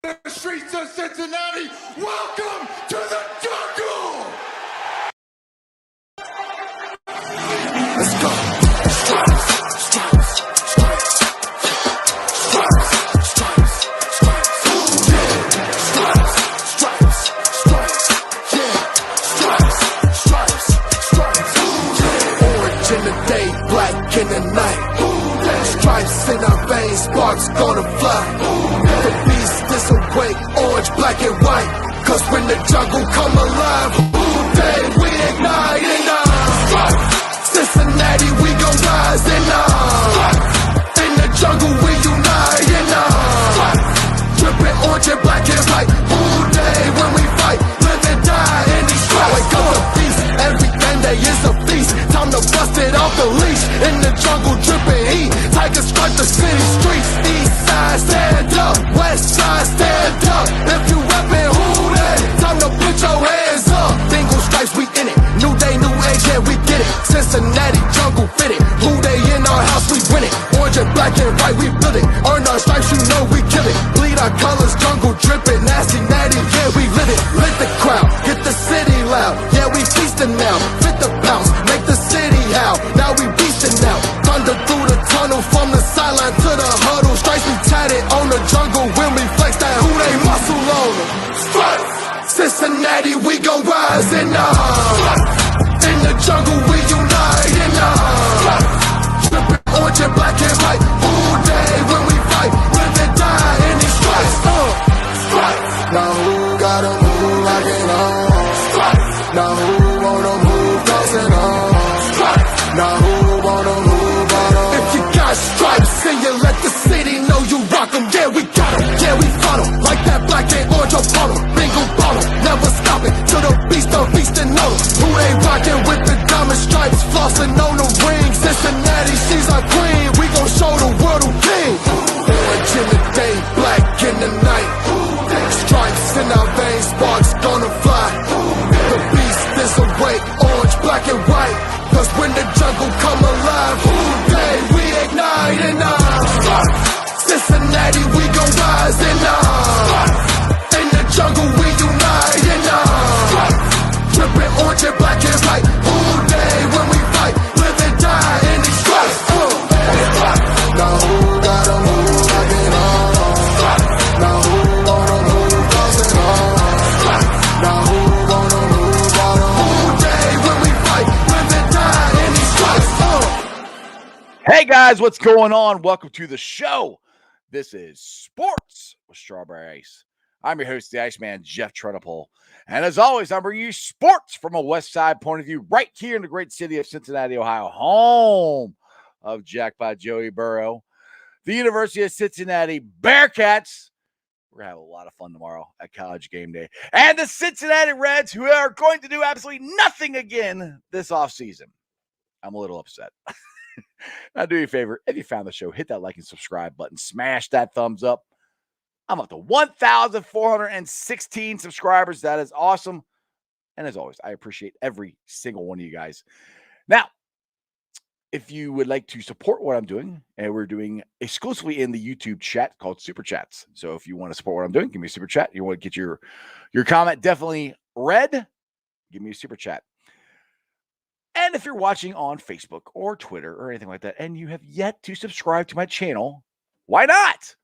the streets of Cincinnati. Welcome to the jungle. Let's go. Stripes, stripes, stripes, stripes, stripes, stripes, yeah. Stripes, stripes, stripes, yeah. Stripes, stripes, stripes, yeah. Orange in the day, black in the night. Stripes in our veins, sparks gonna fly. The beast is awake, orange, black and white. Cause when the jungle come alive, day we ignite and Cincinnati, we gon' rise and in the jungle we unite and dripping orange and black and white. All day when we fight, live and die in these stripes. Wake up the beast, every day is a feast. Time to bust it off the leash. In the jungle dripping heat, tigers strike the city streets. East side stand up, west side stand up. If you reppin' who that, time to put your hands up. Bengals stripes, we in it. New day, new age, yeah, we get it. Cincinnati jungle fitted. Who they in our house, we win it. Orange and black and white, we build it. Earn our stripes, you know we kill it. Bleed our colors, jungle dripping. Nasty, natty, yeah, we live it. Lit the crowd, get the city loud. Yeah, we feasting now. Fit the bounce, make the city howl. Now we beastin' now. Thunder through the tunnel, from the sideline to the huddle. Stripes we tatted on the jungle when we flex that who they muscle on them. Stripes, Cincinnati, we gon' rise and in the jungle we unite and drippin' orange and black and white. All day when we fight, live and die in these stripes. Stripes. Now who gotta move like it on? Stripes. Now who wanna move crossing on? Stripes. Now who wanna move on? If you got stripes and you let the city know you rock 'em, yeah we got 'em, yeah we fought 'em. Like that black and orange upon 'em, bingo bottle, never stop it till the beast and know 'em. Who they rockin' with the diamond stripes, flossing on the ring. Cincinnati, she's our queen, we gon' show the world who king. Orange in the day, black in the night. Stripes in our veins, sparks gonna fly. The beast is awake, orange, black and white. Cause when the jungle come alive, day we ignite and Cincinnati, we gon' rise and in the jungle we unite and dripping orange and black and white. All day when we fight, live and die in these stripes. Now who gotta move like it on? Now who wanna move crossing on? Now who wanna move on? All day when we fight, live and die in these stripes. Hey guys, what's going on? Welcome to the show. This is Sports with Strawberry Ice. I'm your host, the Iceman, Jeff Trenopole. And as always, I'm bringing you sports from a West Side point of view right here in the great city of Cincinnati, Ohio, home of Jackpot Joey Burrow. The University of Cincinnati Bearcats. We're going to have a lot of fun tomorrow at College Game Day. And the Cincinnati Reds, who are going to do absolutely nothing again this offseason. I'm a little upset. Now, do you a favor. If you found the show, hit that like and subscribe button. Smash that thumbs up. I'm up to 1,416 subscribers. That is awesome. And as always, I appreciate every single one of you guys. Now, if you would like to support what I'm doing, and we're doing exclusively in the YouTube chat called Super Chats. So if you want to support what I'm doing, give me a Super Chat. You want to get your comment definitely read, give me a Super Chat. And if you're watching on Facebook or Twitter or anything like that, and you have yet to subscribe to my channel, why not?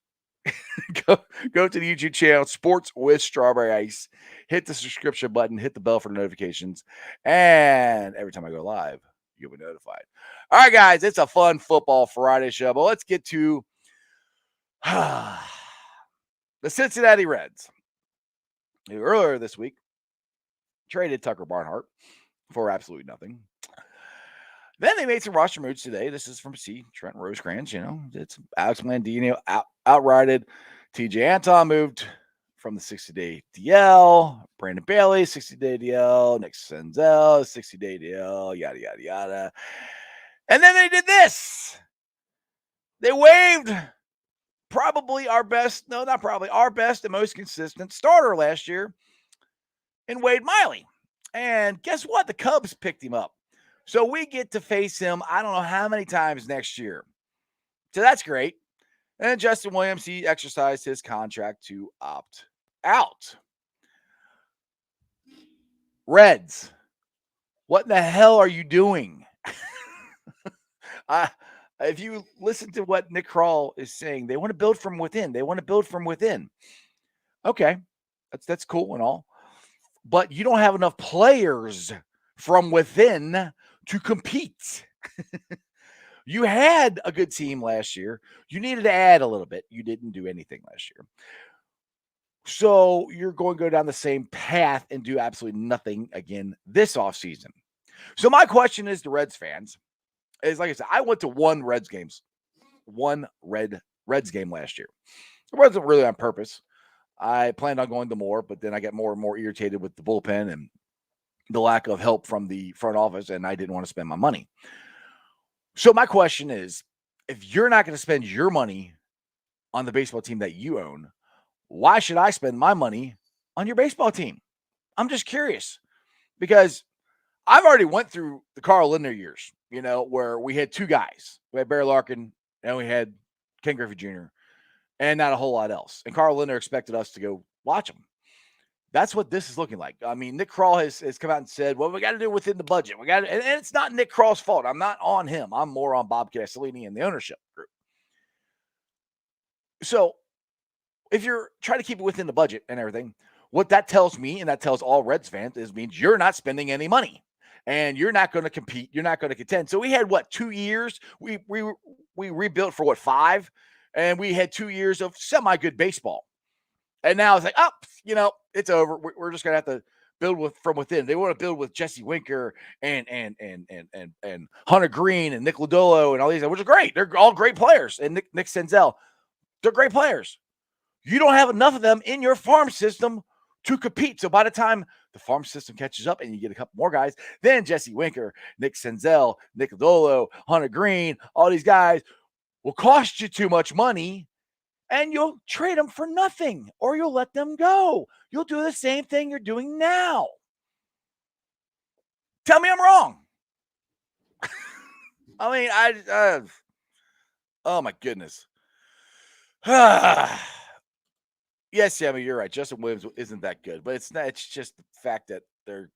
Go to the YouTube channel, Sports with Strawberry Ice. Hit the subscription button, hit the bell for notifications, and every time I go live, you'll be notified. All right, guys, it's a fun Football Friday show, but let's get to the Cincinnati Reds, who earlier this week traded Tucker Barnhart for absolutely nothing. Then they made some roster moves today. This is from Trent Rosecrans. It's Alex Blandino outrighted. TJ Anton moved from the 60-day DL. Brandon Bailey, 60-day DL. Nick Senzel, 60-day DL. Yada, yada, yada. And then they did this. They waived our best and most consistent starter last year in Wade Miley. And guess what? The Cubs picked him up. So we get to face him, I don't know how many times next year. So that's great. And Justin Williams, he exercised his contract to opt out. Reds, what in the hell are you doing? If you listen to what Nick Kroll is saying, they want to build from within. They want to build from within. Okay, that's cool and all, but you don't have enough players from within to compete. You had a good team last year. You needed to add a little bit. You didn't do anything last year. So you're going to go down the same path and do absolutely nothing again this offseason. So my question is to Reds fans is, like I said, I went to one Reds game last year. It wasn't really on purpose. I planned on going to more, but then I got more and more irritated with the bullpen and the lack of help from the front office, and I didn't want to spend my money. So my question is, if you're not going to spend your money on the baseball team that you own, why should I spend my money on your baseball team? I'm just curious, because I've already went through the Carl Lindner years, where we had two guys. We had Barry Larkin and we had Ken Griffey Jr. and not a whole lot else. And Carl Lindner expected us to go watch him. That's what this is looking like. I mean, Nick Kroll has come out and said, well, we got to do it within the budget. And it's not Nick Kroll's fault. I'm not on him. I'm more on Bob Castellini and the ownership group. So if you're trying to keep it within the budget and everything, what that tells me, and that tells all Reds fans, means you're not spending any money and you're not going to compete. You're not going to contend. So we had 2 years? We rebuilt for 5, and we had 2 years of semi-good baseball. And now it's like, it's over. We're just gonna have to build from within. They want to build with Jesse Winker and Hunter Green and Nick Lodolo and all these, which are great. They're all great players. And Nick Senzel, they're great players. You don't have enough of them in your farm system to compete. So by the time the farm system catches up and you get a couple more guys, then Jesse Winker, Nick Senzel, Nick Lodolo, Hunter Green, all these guys will cost you too much money. And you'll trade them for nothing, or you'll let them go. You'll do the same thing you're doing now. Tell me I'm wrong. I mean, oh my goodness. Yes, Sammy, you're right. Justin Williams isn't that good, but it's not. It's just the fact that they're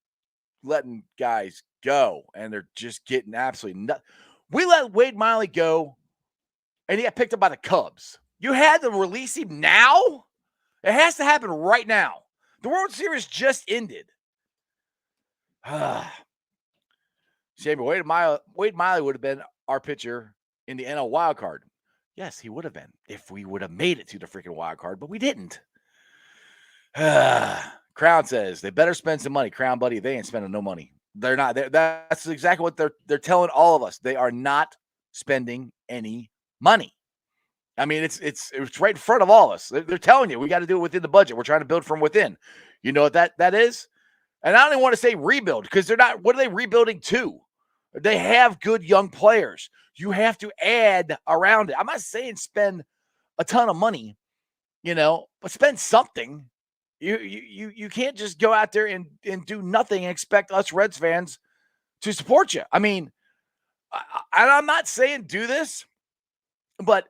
letting guys go, and they're just getting absolutely nuts. We let Wade Miley go, and he got picked up by the Cubs. You had to release him now? It has to happen right now. The World Series just ended. Sammy, Wade Miley would have been our pitcher in the NL wild card. Yes, he would have been if we would have made it to the freaking wild card, but we didn't. Crown says they better spend some money. Crown, buddy, they ain't spending no money. They're not. That's exactly what they're telling all of us. They are not spending any money. I mean, it's right in front of all of us. They're telling you we got to do it within the budget. We're trying to build from within. You know what that is? And I don't even want to say rebuild, because they're not. What are they rebuilding to? They have good young players. You have to add around it. I'm not saying spend a ton of money, but spend something. You can't just go out there and do nothing and expect us Reds fans to support you. I mean, I'm not saying do this, but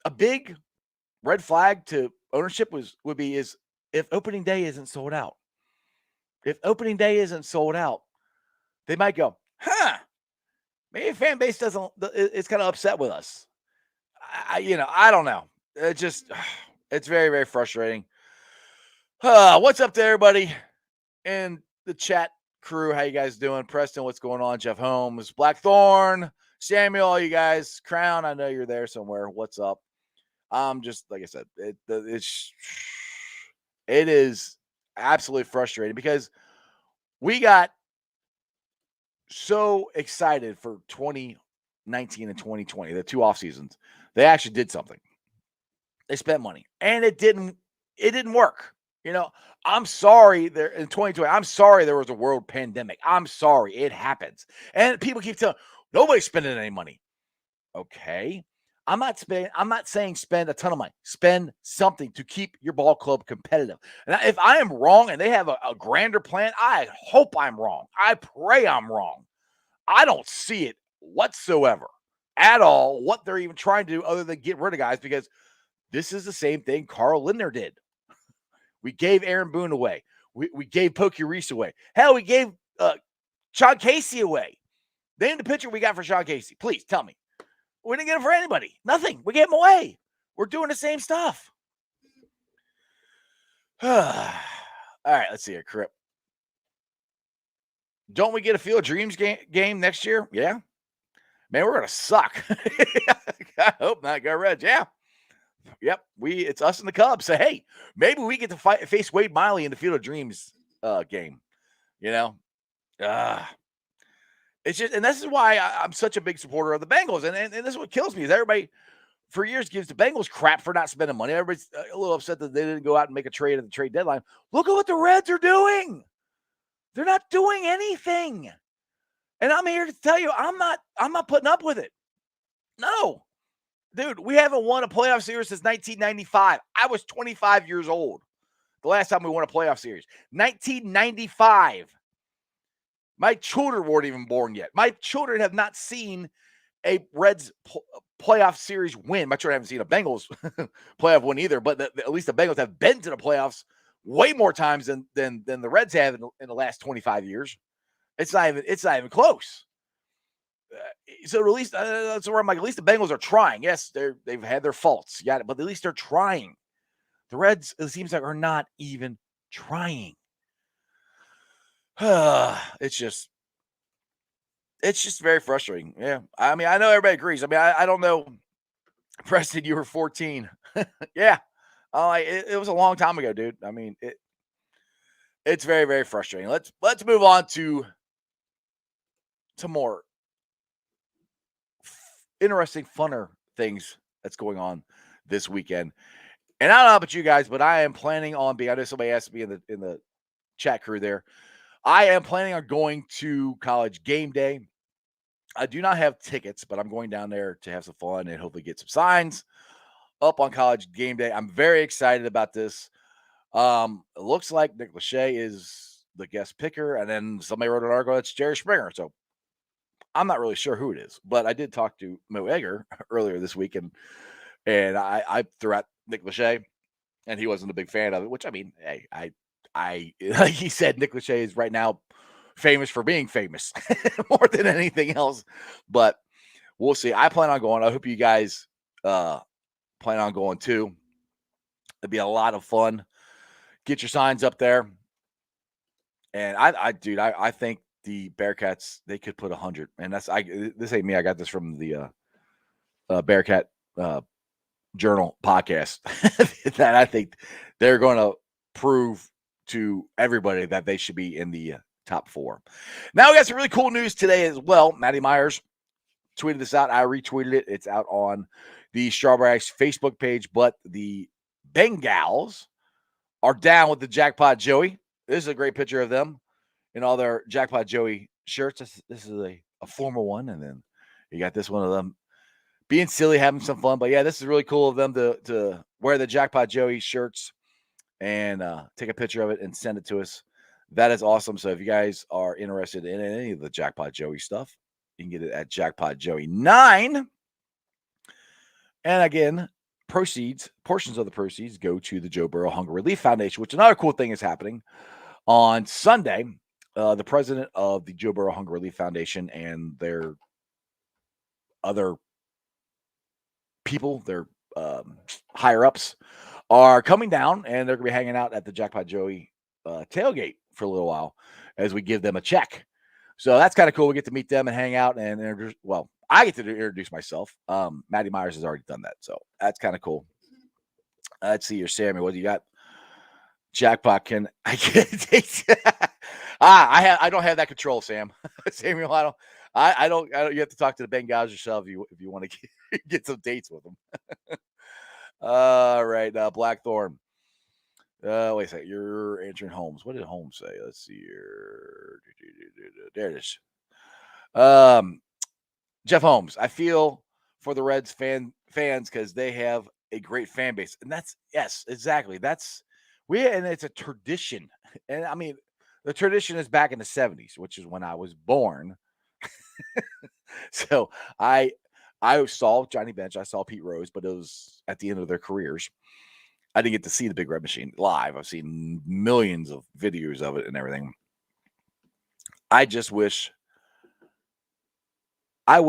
a big red flag to ownership would be if opening day isn't sold out. If opening day isn't sold out, they might go, maybe fan base it's kind of upset with us. I don't know. It's very, very frustrating. What's up to everybody in the chat crew? How you guys doing? Preston, what's going on? Jeff Holmes, Blackthorn, Samuel, all you guys. Crown, I know you're there somewhere. What's up? Just like I said, it is absolutely frustrating, because we got so excited for 2019 and 2020, the 2 off seasons. They actually did something. They spent money, and it didn't work. I'm sorry there in 2020. I'm sorry there was a world pandemic. I'm sorry it happens. And people keep telling nobody's spending any money. Okay. I'm not saying spend a ton of money. Spend something to keep your ball club competitive. And if I am wrong and they have a grander plan, I hope I'm wrong. I pray I'm wrong. I don't see it whatsoever at all what they're even trying to do other than get rid of guys, because this is the same thing Carl Lindner did. We gave Aaron Boone away. We gave Pokey Reese away. Hell, we gave Sean Casey away. Name the pitcher we got for Sean Casey. Please tell me. We didn't get him for anybody. Nothing. We gave him away. We're doing the same stuff. All right, let's see here. Crip. Don't we get a Field of Dreams game next year? Yeah. Man, we're going to suck. I hope not. Go Reds. Yeah. Yep. It's us and the Cubs. So, hey, maybe we get to face Wade Miley in the Field of Dreams game. You know? It's just, and this is why I'm such a big supporter of the Bengals. And this is what kills me is everybody for years gives the Bengals crap for not spending money. Everybody's a little upset that they didn't go out and make a trade at the trade deadline. Look at what the Reds are doing. They're not doing anything. And I'm here to tell you, I'm not putting up with it. No. Dude, we haven't won a playoff series since 1995. I was 25 years old the last time we won a playoff series. 1995. My children weren't even born yet. My children have not seen a Reds playoff series win. My children haven't seen a Bengals playoff win either, but at least the Bengals have been to the playoffs way more times than the Reds have in the last 25 years. It's not even close. So at least that's where I'm like, at least the Bengals are trying. Yes, they've had their faults, but at least they're trying. The Reds, it seems like, are not even trying. It's just very frustrating. Yeah, I mean, I know everybody agrees. I mean, I don't know, Preston, you were 14. Yeah, it was a long time ago, dude. I mean, it's very, very frustrating. Let's move on to more interesting, funner things that's going on this weekend. And I don't know about you guys, but I am planning on being. I know somebody asked me in the chat crew there. I am planning on going to College game day. I do not have tickets, but I'm going down there to have some fun and hopefully get some signs up on College game day. I'm very excited about this. It looks like Nick Lachey is the guest picker, and then somebody wrote an article that's Jerry Springer. So I'm not really sure who it is, but I did talk to Mo Egger earlier this week, and I threw out Nick Lachey, and he wasn't a big fan of it. Which, I mean, hey, I like he said, Nick Lachey is right now famous for being famous more than anything else. But we'll see. I plan on going. I hope you guys plan on going too. It'd be a lot of fun. Get your signs up there. And I think the Bearcats, they could put 100. And this ain't me. I got this from the Bearcat Journal podcast that I think they're going to prove to everybody that they should be in the top 4. Now we got some really cool news today as well. Matty Myers tweeted this out. I retweeted it. It's out on the Strawberry Ice Facebook page, but the Bengals are down with the Jackpot Joey. This is a great picture of them in all their Jackpot Joey shirts. This is a formal one, and then you got this one of them being silly, having some fun. But yeah, this is really cool of them to wear the Jackpot Joey shirts and take a picture of it and send it to us. That is awesome. So if you guys are interested in any of the Jackpot Joey stuff, you can get it at Jackpot Joey 9. And again, portions of the proceeds go to the Joe Burrow Hunger Relief Foundation, which another cool thing is happening on Sunday. The president of the Joe Burrow Hunger Relief Foundation and their other people, their higher ups, are coming down, and they're going to be hanging out at the Jackpot Joey tailgate for a little while as we give them a check. So that's kind of cool. We get to meet them and hang out and introduce. Well, I get to introduce myself. Matty Myers has already done that, so that's kind of cool. Let's see here, Sammy. What do you got? Jackpot can I get? I don't have that control, Sam. Samuel, I don't. You have to talk to the Bengals yourself if you want to get some dates with them. All right, Blackthorn. Wait a second. You're answering Holmes. What did Holmes say? Let's see here. There it is. Jeff Holmes. I feel for the Reds fans because they have a great fan base, and yes, exactly. And it's a tradition, and I mean the tradition is back in the 70s, which is when I was born. So I I saw Johnny Bench, I saw Pete Rose, but it was at the end of their careers. I didn't get to see the Big Red Machine live. I've seen millions of videos of it and everything. I just wish. I'm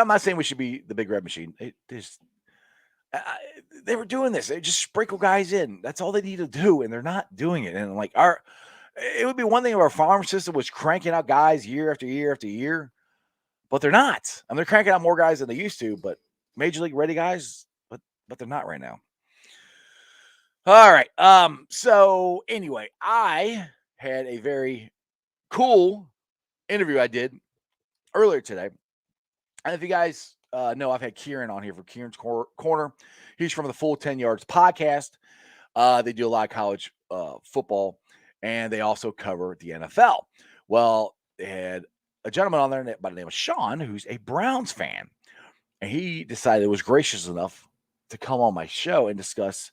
not saying we should be the Big Red Machine. They were doing this. They just sprinkle guys in. That's all they need to do, and they're not doing it. And like it would be one thing if our farm system was cranking out guys year after year after year, but they're not. And they're cranking out more guys than they used to, but major league ready guys, but they're not right now. All right. So anyway, I had a very cool interview I did earlier today. And if you guys know, I've had Kieran on here for Kieran's Corner. He's from the Full 10 Yards podcast. They do a lot of college football, and they also cover the NFL. Well, they had a gentleman on there by the name of Shaun, who's a Browns fan. And he decided, was gracious enough to come on my show and discuss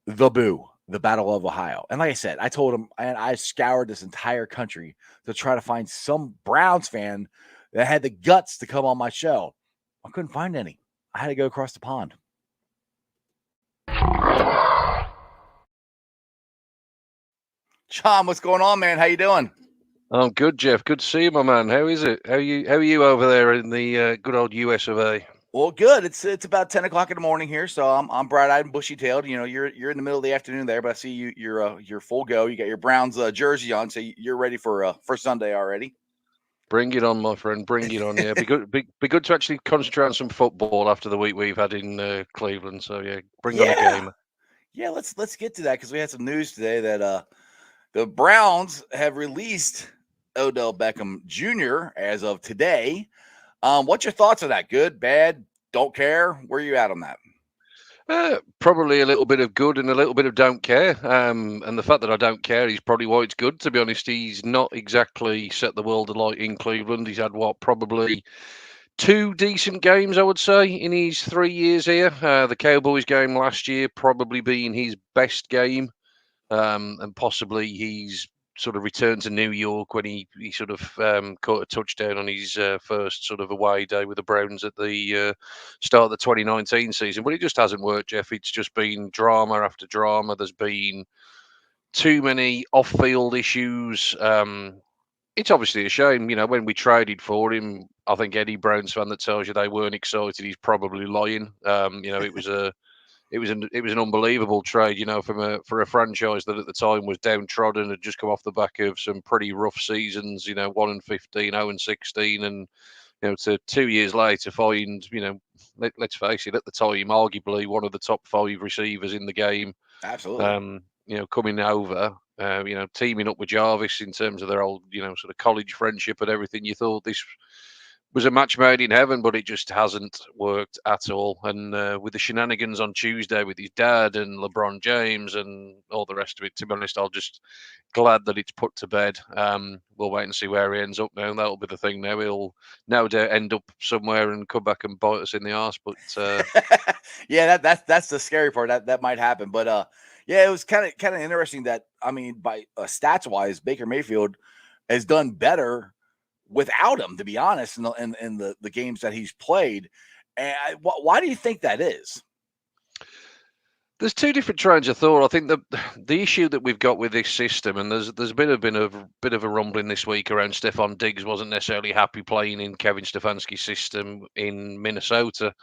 the Battle of Ohio. And like I said, I told him, and I scoured this entire country to try to find some Browns fan that had the guts to come on my show. I couldn't find any. I had to go across the pond. Shaun, what's going on, man? How you doing? I'm good, Jeff. Good to see you, my man. How is it? How are you over there in the good old US of A? Well, good. It's about 10 o'clock in the morning here, so I'm bright-eyed and bushy-tailed. You know, you're in the middle of the afternoon there, but I see you're full go. You got your Browns jersey on, so you're ready for Sunday already. Bring it on, my friend. Bring it on. Yeah, be good to actually concentrate on some football after the week we've had in Cleveland. So yeah, bring on a game. Yeah, let's get to that because we had some news today that the Browns have released Odell Beckham Jr. as of today. What's your thoughts on that? Good, bad, don't care? Where are you at on that? Probably a little bit of good and a little bit of don't care. And the fact that I don't care is probably why it's good. To be honest, he's not exactly set the world alight in Cleveland. He's had probably 2 decent games, I would say, in his 3 years here. The Cowboys game last year probably being his best game. And possibly he's sort of returned to New York when he sort of caught a touchdown on his first sort of away day with the Browns at the start of the 2019 season. But it just hasn't worked, Jeff. It's just been drama after drama. There's been too many off-field issues. It's obviously a shame, you know, when we traded for him. I think any Browns fan that tells you they weren't excited, he's probably lying. You know, it was an unbelievable trade, you know, for a franchise that at the time was downtrodden, had just come off the back of some pretty rough seasons, you know, 1-15, 0-16, and you know, to 2 years later find, you know, let's face it, at the time, arguably one of the top 5 receivers in the game. Absolutely. You know, coming over, you know, teaming up with Jarvis in terms of their old, you know, sort of college friendship and everything. You thought this was a match made in heaven, but it just hasn't worked at all. And with the shenanigans on Tuesday with his dad and LeBron James and all the rest of it, to be honest, I'll just glad that it's put to bed. We'll wait and see where he ends up now. That'll be the thing now. He'll no doubt end up somewhere and come back and bite us in the arse. But yeah, that's the scary part. That might happen. But yeah, it was kind of interesting that, I mean, by stats wise, Baker Mayfield has done better without him, to be honest, in the games that he's played. And why do you think that is? there's 2 different trains of thought. I think the issue that we've got with this system, and there's been a bit of a rumbling this week around Stephon Diggs wasn't necessarily happy playing in Kevin Stefanski's system in Minnesota.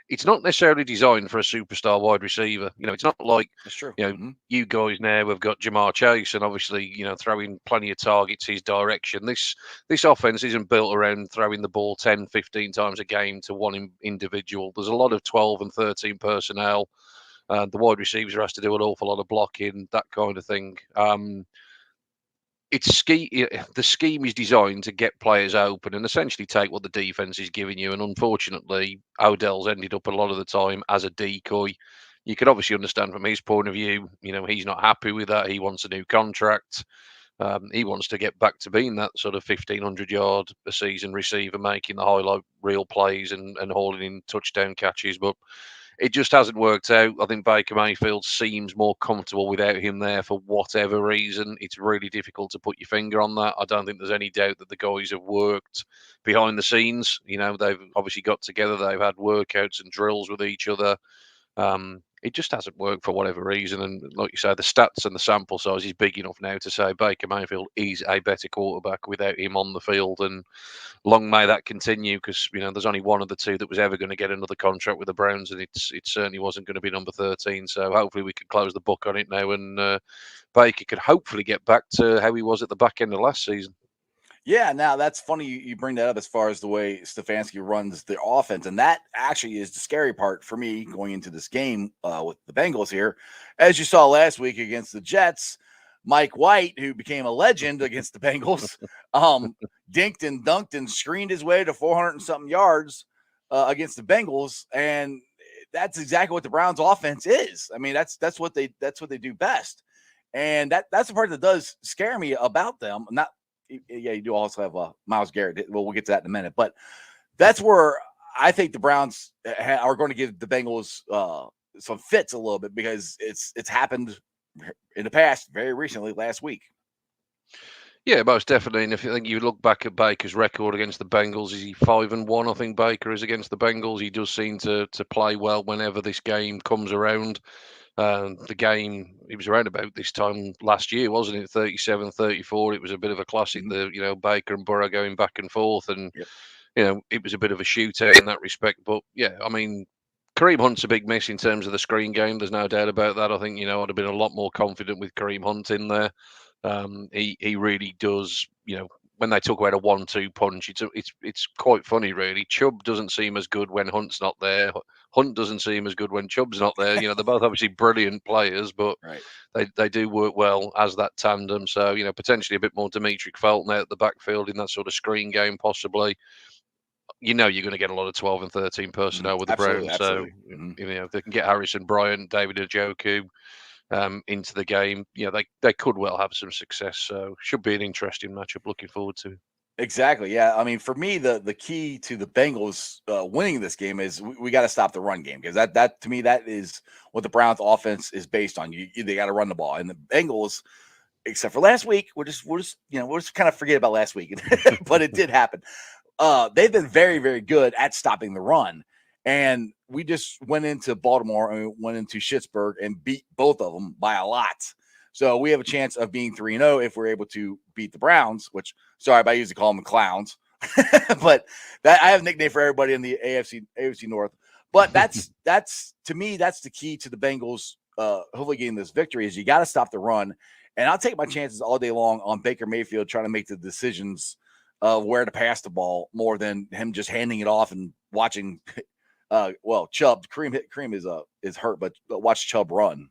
It's not necessarily designed for a superstar wide receiver. You know, it's not like, That's true. you know, you guys now have got Jamar Chase and obviously, you know, throwing plenty of targets his direction. This offense isn't built around throwing the ball 10, 15 times a game to one individual. There's a lot of 12 and 13 personnel. The wide receiver has to do an awful lot of blocking, that kind of thing. The scheme is designed to get players open and essentially take what the defense is giving you. And unfortunately, Odell's ended up a lot of the time as a decoy. You could obviously understand from his point of view, you know, he's not happy with that. He wants a new contract. He wants to get back to being that sort of 1,500 yard a season receiver, making the highlight reel plays and hauling in touchdown catches. But it just hasn't worked out. I think Baker Mayfield seems more comfortable without him there for whatever reason. It's really difficult to put your finger on that. I don't think there's any doubt that the guys have worked behind the scenes. They've obviously got together. They've had workouts and drills with each other. It just hasn't worked for whatever reason. And like you say, the stats and the sample size is big enough now to say Baker Mayfield is a better quarterback without him on the field. And long may that continue, because there's only one of the two that was ever going to get another contract with the Browns, and it certainly wasn't going to be number 13. So hopefully we can close the book on it now, and Baker could hopefully get back to how he was at the back end of last season. Yeah, now that's funny you bring that up as far as the way Stefanski runs the offense. And that actually is the scary part for me going into this game with the Bengals here. As you saw last week against the Jets, Mike White, who became a legend against the Bengals, dinked and dunked and screened his way to 400 and something yards against the Bengals. And that's exactly what the Browns offense is. I mean, that's what they do best. And that's the part that does scare me about them. Yeah, you do also have Myles Garrett. Well, we'll get to that in a minute. But that's where I think the Browns are going to give the Bengals some fits a little bit, because it's happened in the past, very recently, last week. Yeah, most definitely. And if you think you look back at Baker's record against the Bengals, is he 5-1? I think Baker is against the Bengals. He does seem to play well whenever this game comes around. The game, it was around about this time last year, wasn't it? 37-34. It was a bit of a classic. Mm-hmm. Baker and Burrow going back and forth, and Yep. it was a bit of a shootout in that respect. But yeah, I mean, Kareem Hunt's a big miss in terms of the screen game. There's no doubt about that. I think I'd have been a lot more confident with Kareem Hunt in there. He really does. When they talk about a 1-2 punch, it's quite funny, really. Chubb doesn't seem as good when Hunt's not there. Hunt doesn't seem as good when Chubb's not there. They're both obviously brilliant players, but Right. they do work well as that tandem. So potentially a bit more Dimitri Felton out the backfield in that sort of screen game, possibly. You're going to get a lot of 12 and 13 personnel with the Absolutely, Browns. So absolutely. if they can get Harrison Bryant, David Njoku into the game, they could well have some success. So should be an interesting matchup. Looking forward to. Exactly. Yeah. I mean, for me, the key to the Bengals winning this game is we got to stop the run game, because that to me, that is what the Browns offense is based on. They got to run the ball, and the Bengals, except for last week, we'll just kind of forget about last week, but it did happen. They've been very, very good at stopping the run. And we just went into Baltimore and we went into Pittsburgh and beat both of them by a lot. So we have a chance of being 3-0 if we're able to beat the Browns, which, sorry, I usually call them clowns. But that I have a nickname for everybody in the AFC North. But that's to me, that's the key to the Bengals hopefully getting this victory, is you got to stop the run. And I'll take my chances all day long on Baker Mayfield trying to make the decisions of where to pass the ball, more than him just handing it off and watching Chubb. Kareem is hurt, but watch Chubb run.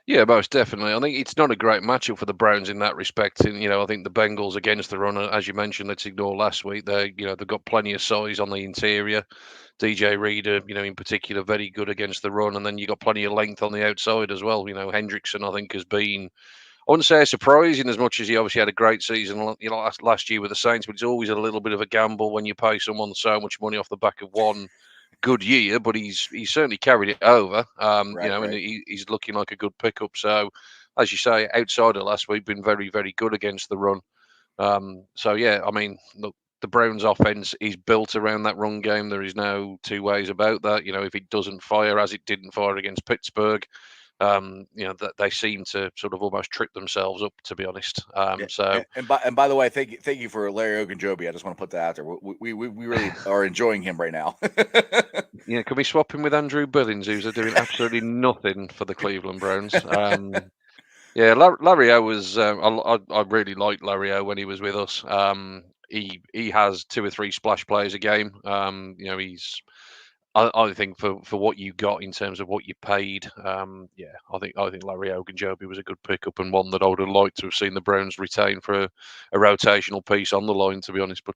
Yeah, most definitely. I think it's not a great matchup for the Browns in that respect. And I think the Bengals against the run, as you mentioned, let's ignore last week. They've got plenty of size on the interior. DJ Reader, in particular, very good against the run, and then you got plenty of length on the outside as well. Hendrickson, I think, has been, I wouldn't say surprising as much as he obviously had a great season, last year with the Saints, but it's always a little bit of a gamble when you pay someone so much money off the back of one good year, but he's certainly carried it over. And he's looking like a good pickup. So, as you say, outside of last week, been very, very good against the run. So yeah, I mean, look, the Browns' offense is built around that run game. There is no two ways about that. If it doesn't fire, as it didn't fire against Pittsburgh, that they seem to sort of almost trip themselves up, to be honest. And by the way, thank you for Larry Ogunjobi. I just want to put that out there. We really are enjoying him right now. Can we swap him with Andrew Billings, who's doing absolutely nothing for the Cleveland Browns? Larry O was. I really liked Larry O when he was with us. He has 2 or 3 splash plays a game. He's. I think for what you got in terms of what you paid, I think Larry Ogunjobi was a good pickup, and one that I would have liked to have seen the Browns retain for a rotational piece on the line, to be honest. But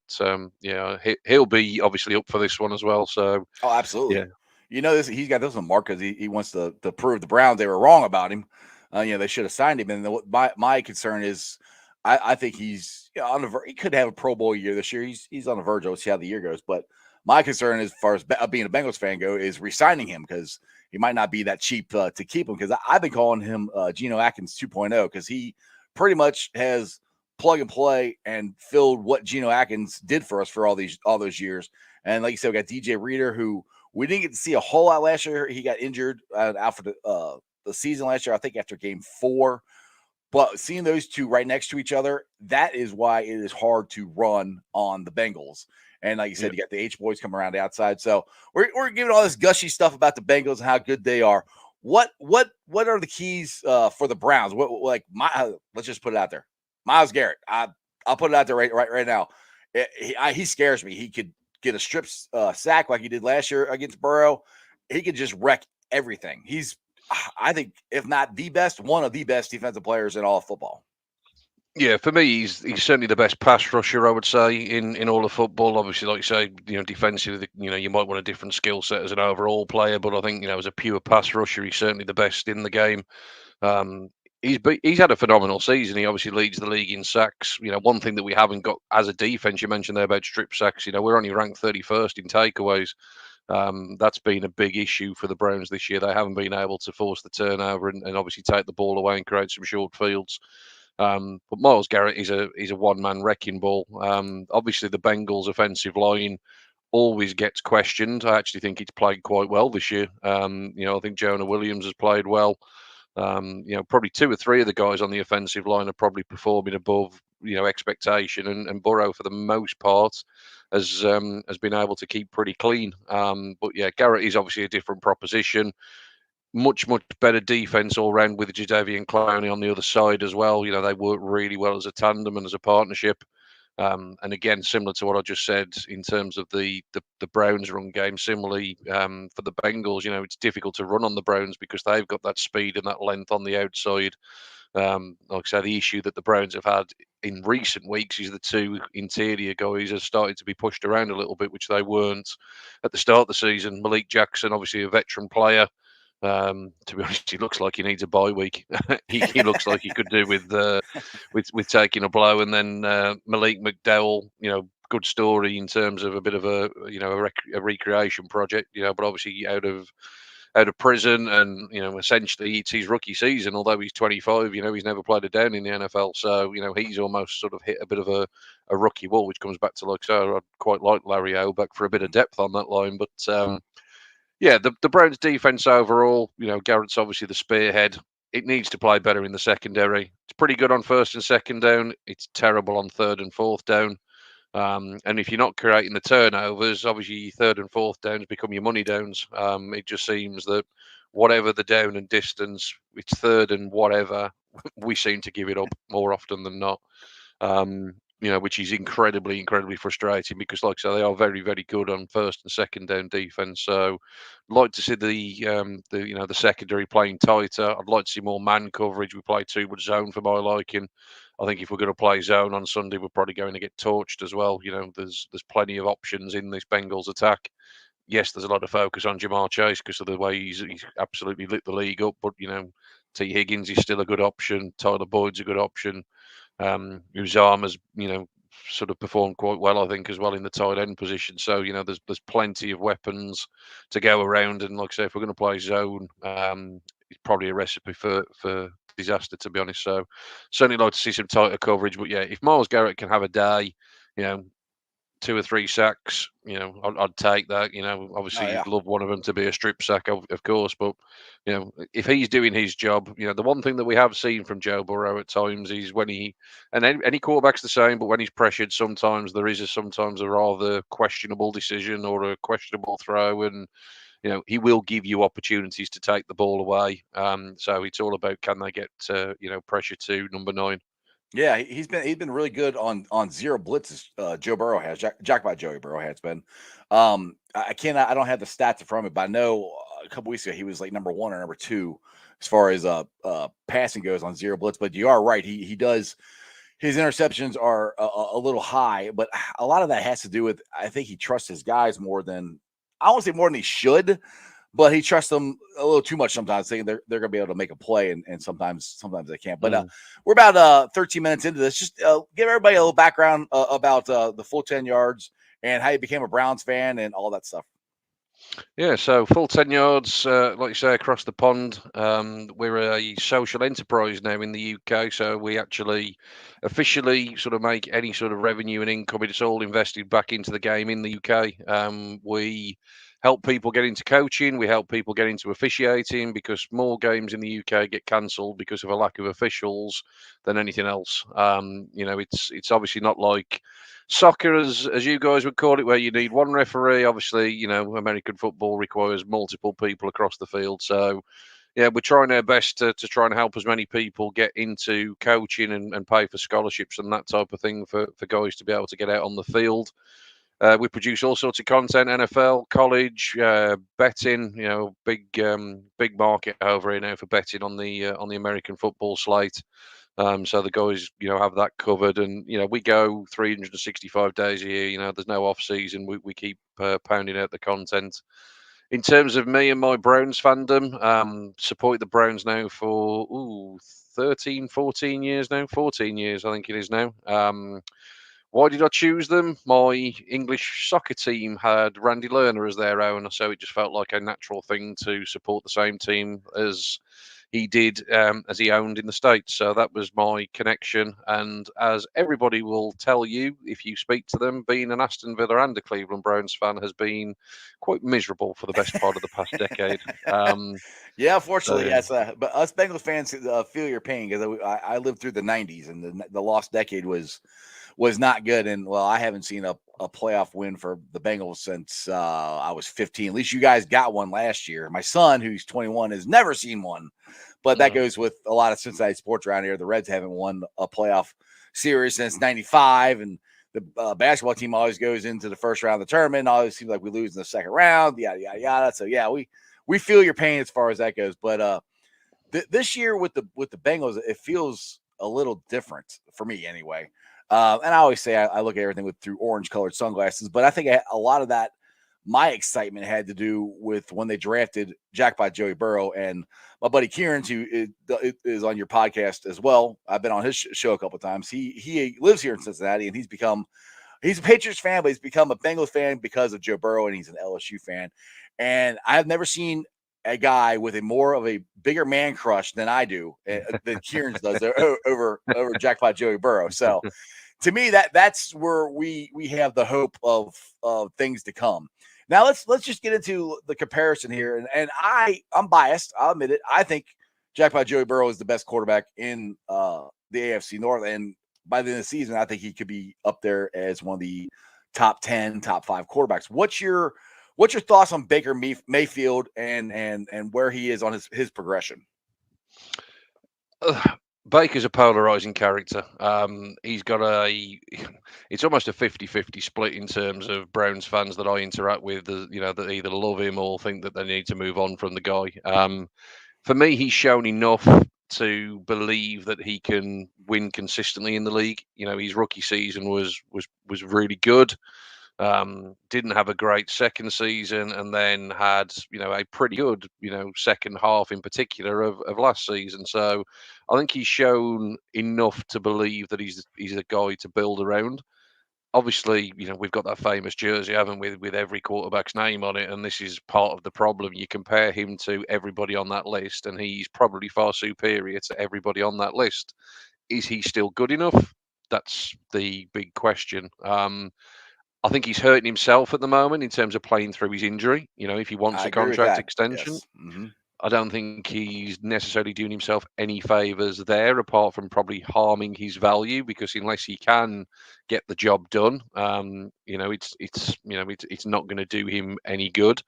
he'll be obviously up for this one as well. So absolutely, this he's got this on mark because he wants to prove the Browns they were wrong about him. They should have signed him. And my concern is, I think he's on the he could have a Pro Bowl year this year. He's on the verge. We'll see how the year goes, but My concern, as far as being a Bengals fan go, is re-signing him because he might not be that cheap to keep him. Because I've been calling him Geno Atkins 2.0 because he pretty much has plug and play and filled what Geno Atkins did for us for all those years. And like you said, we got DJ Reader, who we didn't get to see a whole lot last year. He got injured out for the season last year, I think after game 4. But seeing those two right next to each other, that is why it is hard to run on the Bengals. And like you said, you got the H boys coming around the outside. So we're giving all this gushy stuff about the Bengals and how good they are. What are the keys for the Browns? Let's just put it out there. Myles Garrett. I'll put it out there right now. He scares me. He could get a strip sack like he did last year against Burrow. He could just wreck everything. He's, I think, if not the best, one of the best defensive players in all of football. Yeah, for me, he's certainly the best pass rusher, I would say, in all of football. Obviously, like you say, defensively, you might want a different skill set as an overall player, but I think, as a pure pass rusher, he's certainly the best in the game. He's had a phenomenal season. He obviously leads the league in sacks. One thing that we haven't got as a defense, you mentioned there about strip sacks. We're only ranked 31st in takeaways. That's been a big issue for the Browns this year. They haven't been able to force the turnover and obviously take the ball away and create some short fields. But Myles Garrett is a one-man wrecking ball. Obviously, the Bengals' offensive line always gets questioned. I actually think he's played quite well this year. I think Jonah Williams has played well. Probably 2 or 3 of the guys on the offensive line are probably performing above expectation, and Burrow for the most part has been able to keep pretty clean. But yeah, Garrett is obviously a different proposition. Much better defense all round with Jadeveon Clowney on the other side as well. They work really well as a tandem and as a partnership. And again, similar to what I just said in terms of the Browns run game, similarly for the Bengals, it's difficult to run on the Browns because they've got that speed and that length on the outside. Like I say, the issue that the Browns have had in recent weeks is the 2 interior guys have started to be pushed around a little bit, which they weren't at the start of the season. Malik Jackson, obviously a veteran player. To be honest, he looks like he needs a bye week. he looks like he could do with taking a blow. And then Malik McDowell, good story in terms of a bit of a recreation project, but obviously out of prison and essentially it's his rookie season. Although he's 25, he's never played a down in the NFL, so he's almost sort of hit a bit of a rookie wall, which comes back to I'd quite like Larry Obeck for a bit of depth on that line, but. Yeah, the Browns' defense overall, Garrett's obviously the spearhead. It needs to play better in the secondary. It's pretty good on 1st and 2nd down. It's terrible on 3rd and 4th down. And if you're not creating the turnovers, obviously your 3rd and 4th downs become your money downs. It just seems that whatever the down and distance, it's 3rd and whatever, we seem to give it up more often than not. Which is incredibly frustrating because, like I say, they are very, very good on 1st and 2nd down defense. So, I'd like to see the secondary playing tighter. I'd like to see more man coverage. We play too much zone for my liking. I think if we're going to play zone on Sunday, we're probably going to get torched as well. There's plenty of options in this Bengals attack. Yes, there's a lot of focus on Jamar Chase because of the way he's absolutely lit the league up. But T. Higgins is still a good option. Tyler Boyd's a good option. Uzama's, sort of performed quite well, I think, as well in the tight end position. So, there's plenty of weapons to go around. And like I say, if we're going to play zone, it's probably a recipe for disaster, to be honest. So, certainly like to see some tighter coverage. But yeah, if Myles Garrett can have a day, 2 or 3 sacks, I'd take that. Obviously, you'd love one of them to be a strip sack, of course. But, if he's doing his job, the one thing that we have seen from Joe Burrow at times is when and any quarterback's the same, but when he's pressured, sometimes there is sometimes a rather questionable decision or a questionable throw. And, he will give you opportunities to take the ball away. So it's all about, can they get, pressure to number 9. Yeah, he's been really good on 0 blitzes. Joe Burrow has Jack by Joey Burrow has been. I don't have the stats from it, but I know a couple weeks ago he was like number 1 or number 2 as far as passing goes on 0 blitz. But you are right, he does. His interceptions are a little high, but a lot of that has to do with, I think he trusts his guys more than, I won't say more than he should, but he trusts them a little too much sometimes, thinking they're going to be able to make a play, and sometimes they can't. But we're about 13 minutes into this. Just give everybody a little background about the full 10 yards and how you became a Browns fan and all that stuff. Yeah, so full 10 yards, like you say, across the pond. We're a social enterprise now in the UK, so we actually officially sort of make any sort of revenue and income. It's all invested back into the game in the UK. We help people get into coaching, we help people get into officiating, because more games in the UK get cancelled because of a lack of officials than anything else. It's obviously not like soccer, as you guys would call it, where you need one referee. Obviously, American football requires multiple people across the field. So, yeah, we're trying our best to try and help as many people get into coaching and pay for scholarships and that type of thing for guys to be able to get out on the field. We produce all sorts of content: NFL, college, betting. Big market over here now for betting on the American football slate. So the guys, have that covered, and we go 365 days a year. There's no off season. We keep pounding out the content. In terms of me and my Browns fandom, support the Browns now for 13, 14 years now. 14 years, I think it is now. Why did I choose them? My English soccer team had Randy Lerner as their owner, so it just felt like a natural thing to support the same team as he did, as he owned in the States. So that was my connection. And as everybody will tell you, if you speak to them, being an Aston Villa and a Cleveland Browns fan has been quite miserable for the best part of the past decade. Yeah, unfortunately, So, yes. But us Bengals fans feel your pain, because I lived through the '90s, and the lost decade was not good. And well, I haven't seen a playoff win for the Bengals since I was 15. At least you guys got one last year. My son, who's 21, has never seen one. But that goes with a lot of Cincinnati sports around here. The Reds haven't won a playoff series since '95, and the basketball team always goes into the first round of the tournament. Always seems like we lose in the second round. Yada yada yada. So yeah, we feel your pain as far as that goes. But this year with the Bengals, it feels a little different for me anyway. And I always say I look at everything through orange-colored sunglasses, but I think a lot of that, my excitement had to do with when they drafted Jackpot Joey Burrow. And my buddy Kieran, who is on your podcast as well, I've been on his show a couple of times. He lives here in Cincinnati, and he's a Patriots fan, but he's become a Bengals fan because of Joe Burrow, and he's an LSU fan. And I've never seen a guy with a bigger man crush than I do, than Kieran's does over Jackpot Joey Burrow. So to me, that's where we have the hope of things to come. Now let's just get into the comparison here, and I'm biased. I'll admit it. I think Jackpot Joey Burrow is the best quarterback in the AFC North, and by the end of the season, I think he could be up there as one of the top 10, top 5 quarterbacks. What's your thoughts on Baker Mayfield and where he is on his progression? Baker's a polarizing character. He's got it's almost a 50-50 split in terms of Browns fans that I interact with, that either love him or think that they need to move on from the guy. For me, he's shown enough to believe that he can win consistently in the league. His rookie season was really good. Didn't have a great second season, and then had a pretty good second half in particular of last season. So I think he's shown enough to believe that he's a guy to build around. Obviously, we've got that famous jersey, haven't we, with every quarterback's name on it, and this is part of the problem. You compare him to everybody on that list, and he's probably far superior to everybody on that list. Is he still good enough? That's the big question. I think he's hurting himself at the moment in terms of playing through his injury. If he wants I a agree with contract that. extension, Yes. Mm-hmm. I don't think he's necessarily doing himself any favors there, apart from probably harming his value, because unless he can get the job done, it's not going to do him any good.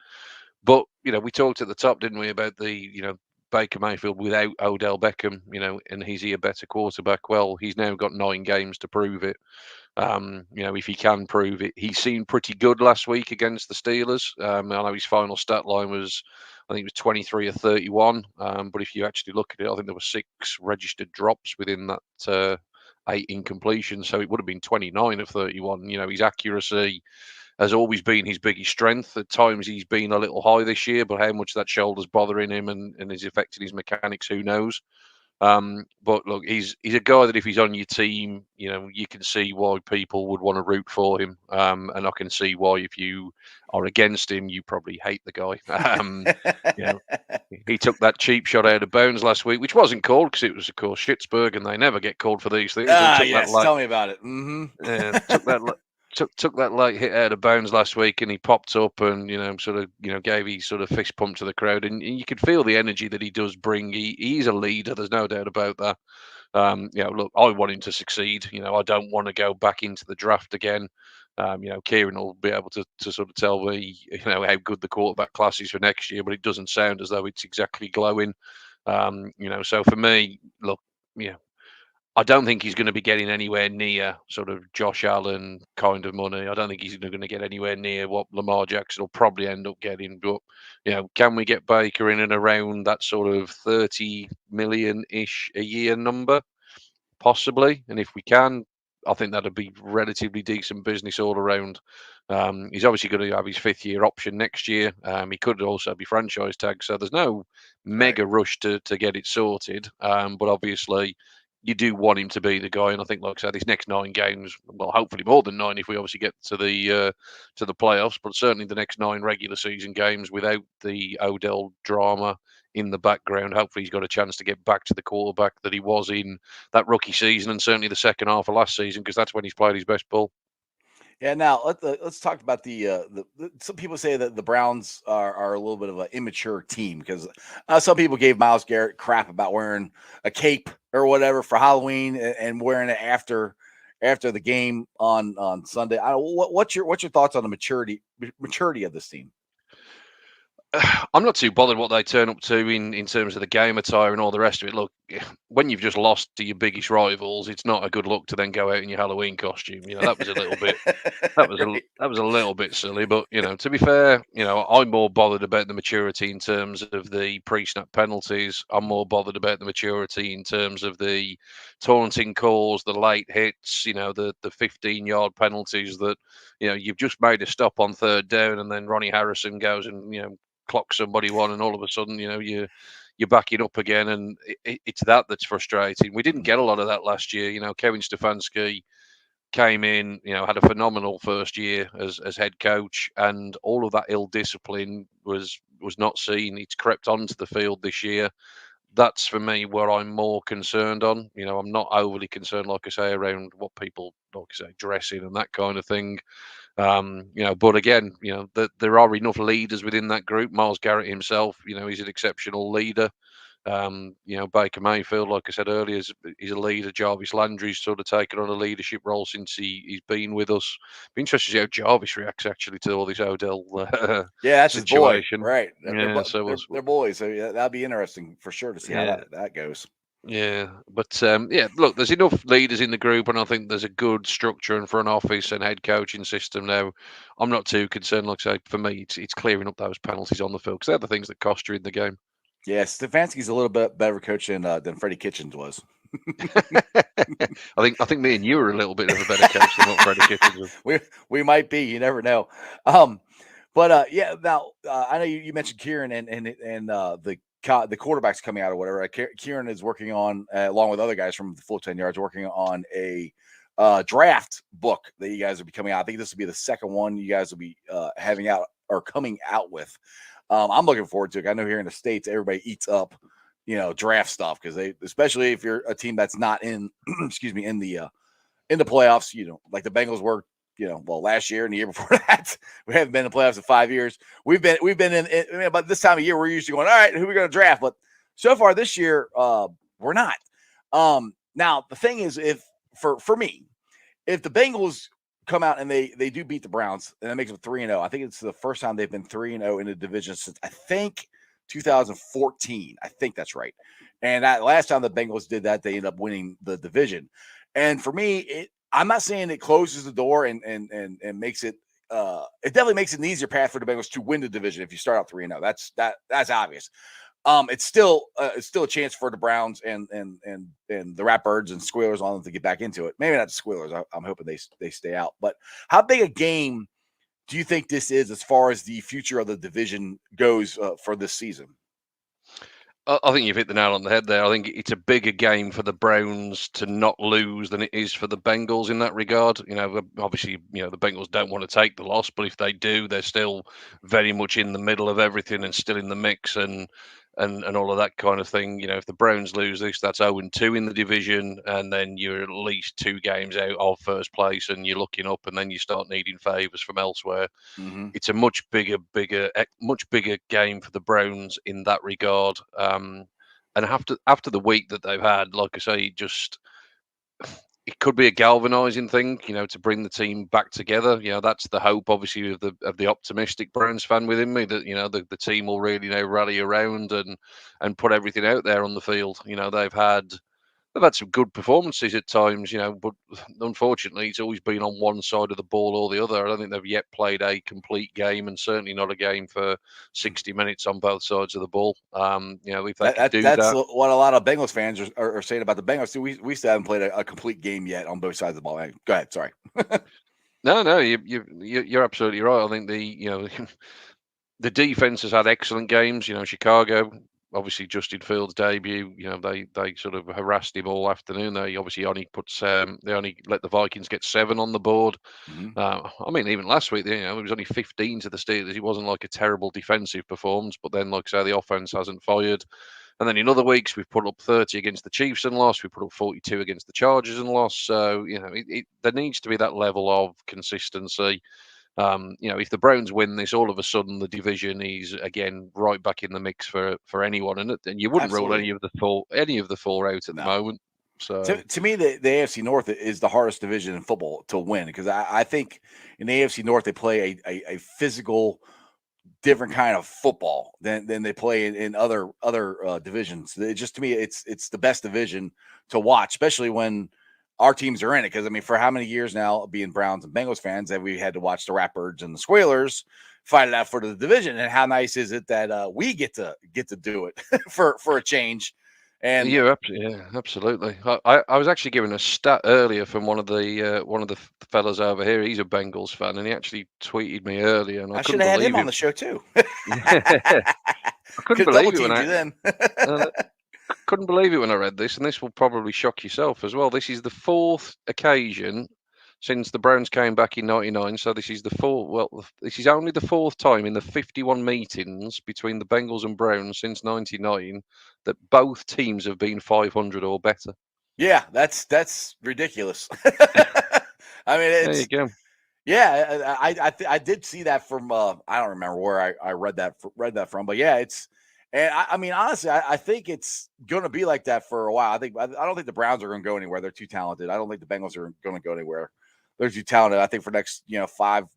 But we talked at the top, didn't we, about the Baker Mayfield without Odell Beckham, and is he a better quarterback? Well, he's now got 9 games to prove it. If he can prove it, he seemed pretty good last week against the Steelers. I know his final stat line was, I think it was 23 or 31. But if you actually look at it, I think there were 6 registered drops within that 8 incompletions. So it would have been 29 of 31. His accuracy has always been his biggest strength. At times he's been a little high this year, but how much that shoulder's bothering him and is affecting his mechanics, who knows? But look, he's a guy that if he's on your team, you can see why people would want to root for him. And I can see why if you are against him, you probably hate the guy. You know, he took that cheap shot out of bounds last week, which wasn't called because it was, of course, Schittsburg, and they never get called for these things. But he took Yes, tell me about it. Mm-hmm. took that late hit out of bounds last week, and he popped up and gave his sort of fist pump to the crowd, and you could feel the energy that he does bring. He's a leader. There's no doubt about that. Look, I want him to succeed. I don't want to go back into the draft again. Kieran will be able to sort of tell me, how good the quarterback class is for next year, but it doesn't sound as though it's exactly glowing. So for me, look, I don't think he's going to be getting anywhere near sort of Josh Allen kind of money. I don't think he's going to get anywhere near what Lamar Jackson will probably end up getting. But, can we get Baker in and around that sort of 30 million-ish a year number? Possibly. And if we can, I think that'd be relatively decent business all around. He's obviously going to have his 5th-year option next year. He could also be franchise tagged. So there's no mega rush to get it sorted. But obviously, you do want him to be the guy, and I think, like I said, these next 9 games, well, hopefully more than 9 if we obviously get to the playoffs, but certainly the next 9 regular season games without the Odell drama in the background. Hopefully, he's got a chance to get back to the quarterback that he was in that rookie season, and certainly the second half of last season, because that's when he's played his best ball. Yeah. Now let's talk about the some people say that the Browns are a little bit of an immature team because some people gave Myles Garrett crap about wearing a cape or whatever for Halloween and wearing it after the game on Sunday. What's your thoughts on the maturity of this team? I'm not too bothered what they turn up to in terms of the game attire and all the rest of it. Look, when you've just lost to your biggest rivals, it's not a good look to then go out in your Halloween costume. That was a little bit that was a little bit silly. But to be fair, I'm more bothered about the maturity in terms of the pre-snap penalties. I'm more bothered about the maturity in terms of the taunting calls, the late hits. The 15-yard penalties that you've just made a stop on 3rd down, and then Ronnie Harrison goes and clock somebody one, and all of a sudden you're backing up again, and it's that's frustrating. We didn't get a lot of that last year. Kevin Stefanski came in, had a phenomenal first year as head coach, and all of that ill discipline was not seen. It's crept onto the field this year. That's for me where I'm more concerned on. I'm not overly concerned, like I say, around what people, like I say, dressing and that kind of thing. But again, there are enough leaders within that group. Myles Garrett himself, he's an exceptional leader. Baker Mayfield, like I said earlier, he's a leader. Jarvis Landry's sort of taken on a leadership role since he's been with us. Be interested to see how Jarvis reacts actually to all this Odell yeah, that's situation. His boy, right? They're boys. So yeah, that'll be interesting for sure to see how that goes. Yeah, but look, there's enough leaders in the group, and I think there's a good structure and front office and head coaching system now. I'm not too concerned. Like I say, for me, it's clearing up those penalties on the field because they're the things that cost you in the game. Yeah, Stefanski's a little bit better coach than Freddie Kitchens was. I think me and you are a little bit of a better coach than what Freddie Kitchens was. We might be. You never know. Yeah. Now I know you mentioned Kieran and the quarterbacks coming out or whatever. Kieran is working on, along with other guys from the Full 10 Yards, working on a draft book that you guys will be coming out. I think this will be the second one you guys will be having out or coming out with. I'm looking forward to it. I know here in the States, everybody eats up, draft stuff because especially if you're a team that's not in, in the playoffs, like the Bengals were, last year and the year before that. We haven't been in the playoffs in 5 years. We've been in about this time of year, we're usually going, all right, who are we going to draft? But so far this year, we're not. Now the thing is, if for me, if the Bengals come out and they do beat the Browns and that makes them 3-0, I think it's the first time they've been 3-0 in the division since I think 2014. I think that's right. And that last time the Bengals did that, they ended up winning the division. And for me, I'm not saying it closes the door and makes it. It definitely makes it an easier path for the Bengals to win the division if you start out 3-0. That's obvious. It's still a chance for the Browns and the Ratbirds and Squealers on them to get back into it. Maybe not the Squealers. I'm hoping they stay out. But how big a game do you think this is as far as the future of the division goes for this season? I think you've hit the nail on the head there. I think it's a bigger game for the Browns to not lose than it is for the Bengals in that regard. Obviously, the Bengals don't want to take the loss, but if they do, they're still very much in the middle of everything and still in the mix and all of that kind of thing. If the Browns lose this, that's 0-2 in the division, and then you're at least 2 games out of first place, and you're looking up, and then you start needing favours from elsewhere. Mm-hmm. It's a much bigger game for the Browns in that regard. And after the week that they've had, like I say, it could be a galvanizing thing, to bring the team back together. That's the hope, obviously, of the optimistic Browns fan within me, that the team will really now rally around and put everything out there on the field. They've had some good performances at times, but unfortunately, it's always been on one side of the ball or the other. I don't think they've yet played a complete game, and certainly not a game for 60 minutes on both sides of the ball. If they could do That's that. what a lot of Bengals fans are saying about the Bengals. We still haven't played a complete game yet on both sides of the ball. Hey, go ahead. Sorry. No, you're absolutely right. I think the defense has had excellent games. Chicago, obviously Justin Fields' debut. They sort of harassed him all afternoon. They obviously only they only let the Vikings get 7 on the board. Mm-hmm. Even last week, it was only 15 to the Steelers. It wasn't like a terrible defensive performance, but then, like I say, the offense hasn't fired. And then in other weeks, we've put up 30 against the Chiefs and lost. We put up 42 against the Chargers and lost. So, there needs to be that level of consistency. If the Browns win this, all of a sudden the division is again right back in the mix for anyone, and you wouldn't rule Absolutely. any of the four out at the No. moment. So To me, the AFC North is the hardest division in football to win, because I think in the AFC North they play a physical, different kind of football than they play in other divisions. To me, it's the best division to watch, especially when our teams are in it. Because I mean, for how many years now, being Browns and Bengals fans, that we had to watch the Ratbirds and the Squalers fight it out for the division. And how nice is it that we get to do it for a change? And yeah, absolutely. I was actually given a stat earlier from one of the fellas over here. He's a Bengals fan, and he actually tweeted me earlier, and I I should couldn't have had him believe on it. the show too. I couldn't Could double believe it when teamed you then. couldn't believe it when I read this, and this will probably shock yourself as well. This is the 4th occasion since the Browns came back in '99. So this is this is only the 4th time in the 51 meetings between the Bengals and Browns since '99 that both teams have been 500 or better. Yeah, that's ridiculous. I mean, There you go. yeah, I did see that from I don't remember where I read that from, but yeah, I mean, honestly, I think it's going to be like that for a while. I don't think the Browns are going to go anywhere. They're too talented. I don't think the Bengals are going to go anywhere. They're too talented. I think for next 5-6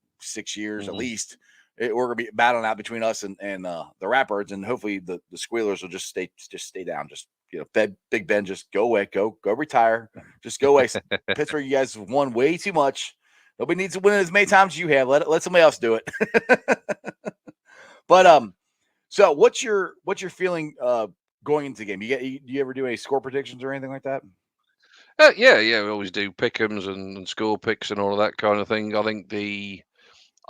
years at least, we're going to be battling out between us and the Ratbirds, and hopefully the Squealers will just stay down. Just Big Ben, just go away, go retire, just go away. Pittsburgh, you guys have won way too much. Nobody needs to win as many times as you have. Let somebody else do it. But so what's your feeling going into the game? Do you ever do any score predictions or anything like that? Yeah. We always do pick'ems and score picks and all of that kind of thing. I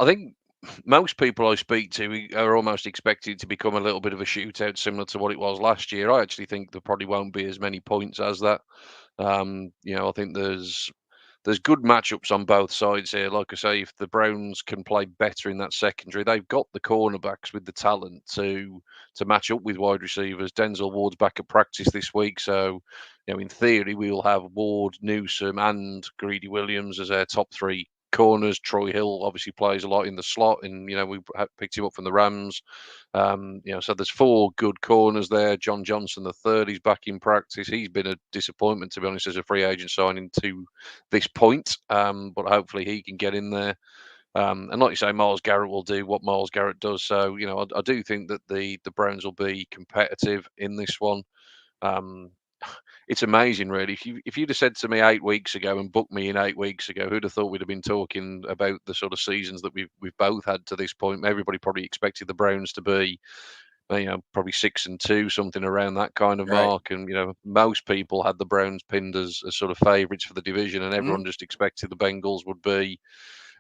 think most people I speak to are almost expected to become a little bit of a shootout, similar to what it was last year. I actually think there probably won't be as many points as that. I think there's good matchups on both sides here. Like I say, if the Browns can play better in that secondary, they've got the cornerbacks with the talent to match up with wide receivers. Denzel Ward's back at practice this week, so in theory, we will have Ward, Newsome, and Greedy Williams as our top 3 corners. Troy Hill obviously plays a lot in the slot, and we picked him up from the Rams. So there's 4 good corners there. John Johnson the third, he's back in practice. He's been a disappointment, to be honest, as a free agent signing to this point, but hopefully he can get in there. And like you say, Myles Garrett will do what Myles Garrett does. So I do think that the Browns will be competitive in this one. It's amazing, really. If you'd have said to me 8 weeks ago and booked me in 8 weeks ago, who'd have thought we'd have been talking about the sort of seasons that we've both had to this point? Everybody probably expected the Browns to be, probably 6-2, something around that kind of Right. mark. And most people had the Browns pinned as sort of favourites for the division, and everyone just expected the Bengals would be,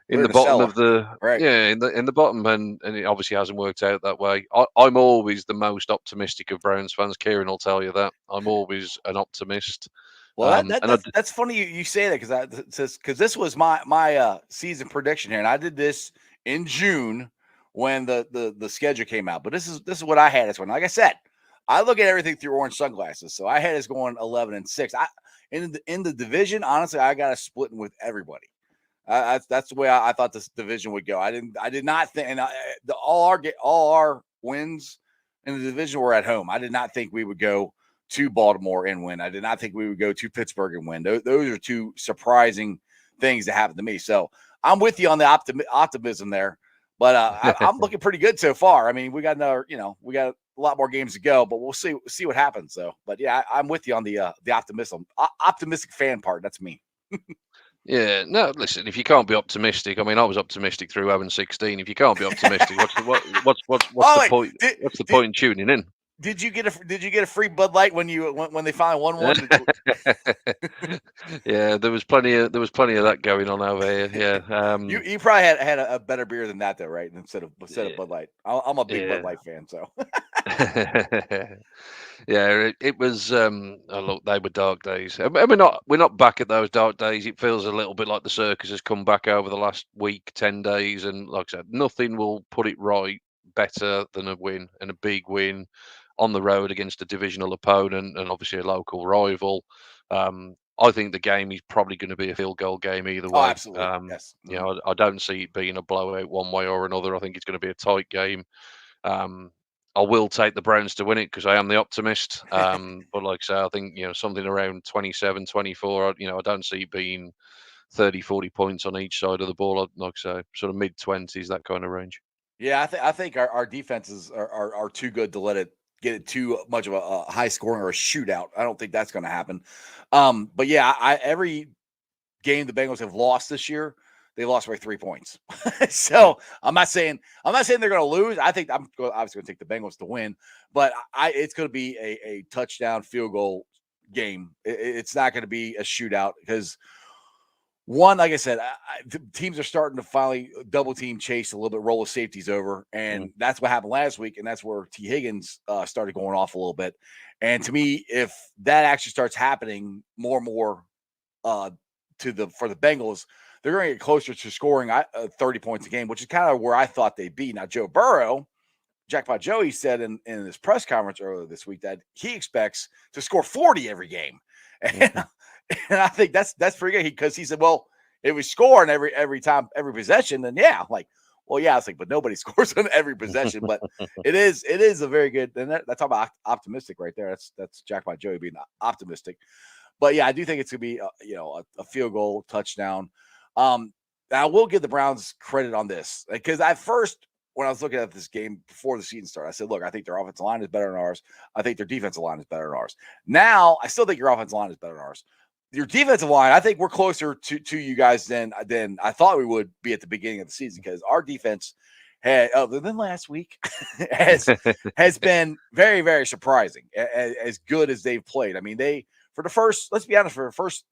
in We're the in the bottom cellar. of the Right. in the bottom, and it obviously hasn't worked out that way. I'm always the most optimistic of Browns fans. Kieran will tell you that. I'm always an optimist. Well, And I, that's funny you say that because this was my season prediction here, and I did this in June when the schedule came out. But this is what I had as one. Like I said, I look at everything through orange sunglasses, so I had us going 11-6. I in the division, honestly, I got us splitting with everybody. That's the way I thought this division would go. I did not think, and all our wins in the division were at home. I did not think we would go to Baltimore and win. I did not think we would go to Pittsburgh and win. Those are two surprising things that happened to me. So I'm with you on the optimism there, but I'm looking pretty good so far. I mean, we got we got a lot more games to go, but we'll see what happens. So, but yeah, I'm with you on the optimistic fan part. That's me. yeah, no, listen. If you can't be optimistic, I mean, I was optimistic through 0-16. If you can't be optimistic, what's Oh, the wait, point? What's the point in tuning in? Did you get a free Bud Light when they finally won one? Yeah, there was plenty of that going on over here. Yeah, You probably had a better beer than that though, right? Instead of Bud Light. I'm a big Bud Light fan, so. Yeah, it was. Oh, look, they were dark days. And we're not back at those dark days. It feels a little bit like the circus has come back over the last week, 10 days, and like I said, nothing will put it right better than a win, and a big win on the road against a divisional opponent and obviously a local rival. I think the game is probably going to be a field goal game either Oh, way. absolutely. Yes. You know, I don't see it being a blowout one way or another. I think it's going to be a tight game. Um, I will take the Browns to win it because I am the optimist. But like I say, I think, something around 27, 24, I don't see it being 30, 40 points on each side of the ball. Like I say, sort of mid-20s, that kind of range. Yeah, I think our defenses are too good to let it get it too much of a high scoring or a shootout. I don't think that's going to happen. But yeah, every game the Bengals have lost this year, they lost by 3 points. So I'm not saying they're going to lose. I think I'm obviously going to take the Bengals to win, but it's going to be a touchdown field goal game. It's not going to be a shootout because one, like I said, the teams are starting to finally double team chase a little bit, roll the safeties over, and that's what happened last week, and that's where T. Higgins started going off a little bit. And to me, if that actually starts happening more and more for the Bengals, they're going to get closer to scoring 30 points a game, which is kind of where I thought they'd be. Now, Joe Burrow, Jackpot Joey said in his press conference earlier this week that he expects to score 40 every game. And I think that's pretty good because he said, well, if we score on every time, every possession, then yeah, like, well, yeah, it's like, but nobody scores on every possession. But it is a very good, and that's all about optimistic right there. That's Jackpot Joey being optimistic. But yeah, I do think it's gonna be a field goal touchdown. I will give the Browns credit on this because at first when I was looking at this game before the season started, I said, look, I think their offensive line is better than ours. I think their defensive line is better than ours. Now I still think your offensive line is better than ours. Your defensive line, I think we're closer to you guys than I thought we would be at the beginning of the season because our defense had, other than last week, has been very, very surprising. As good as they've played. I mean, let's be honest, for the first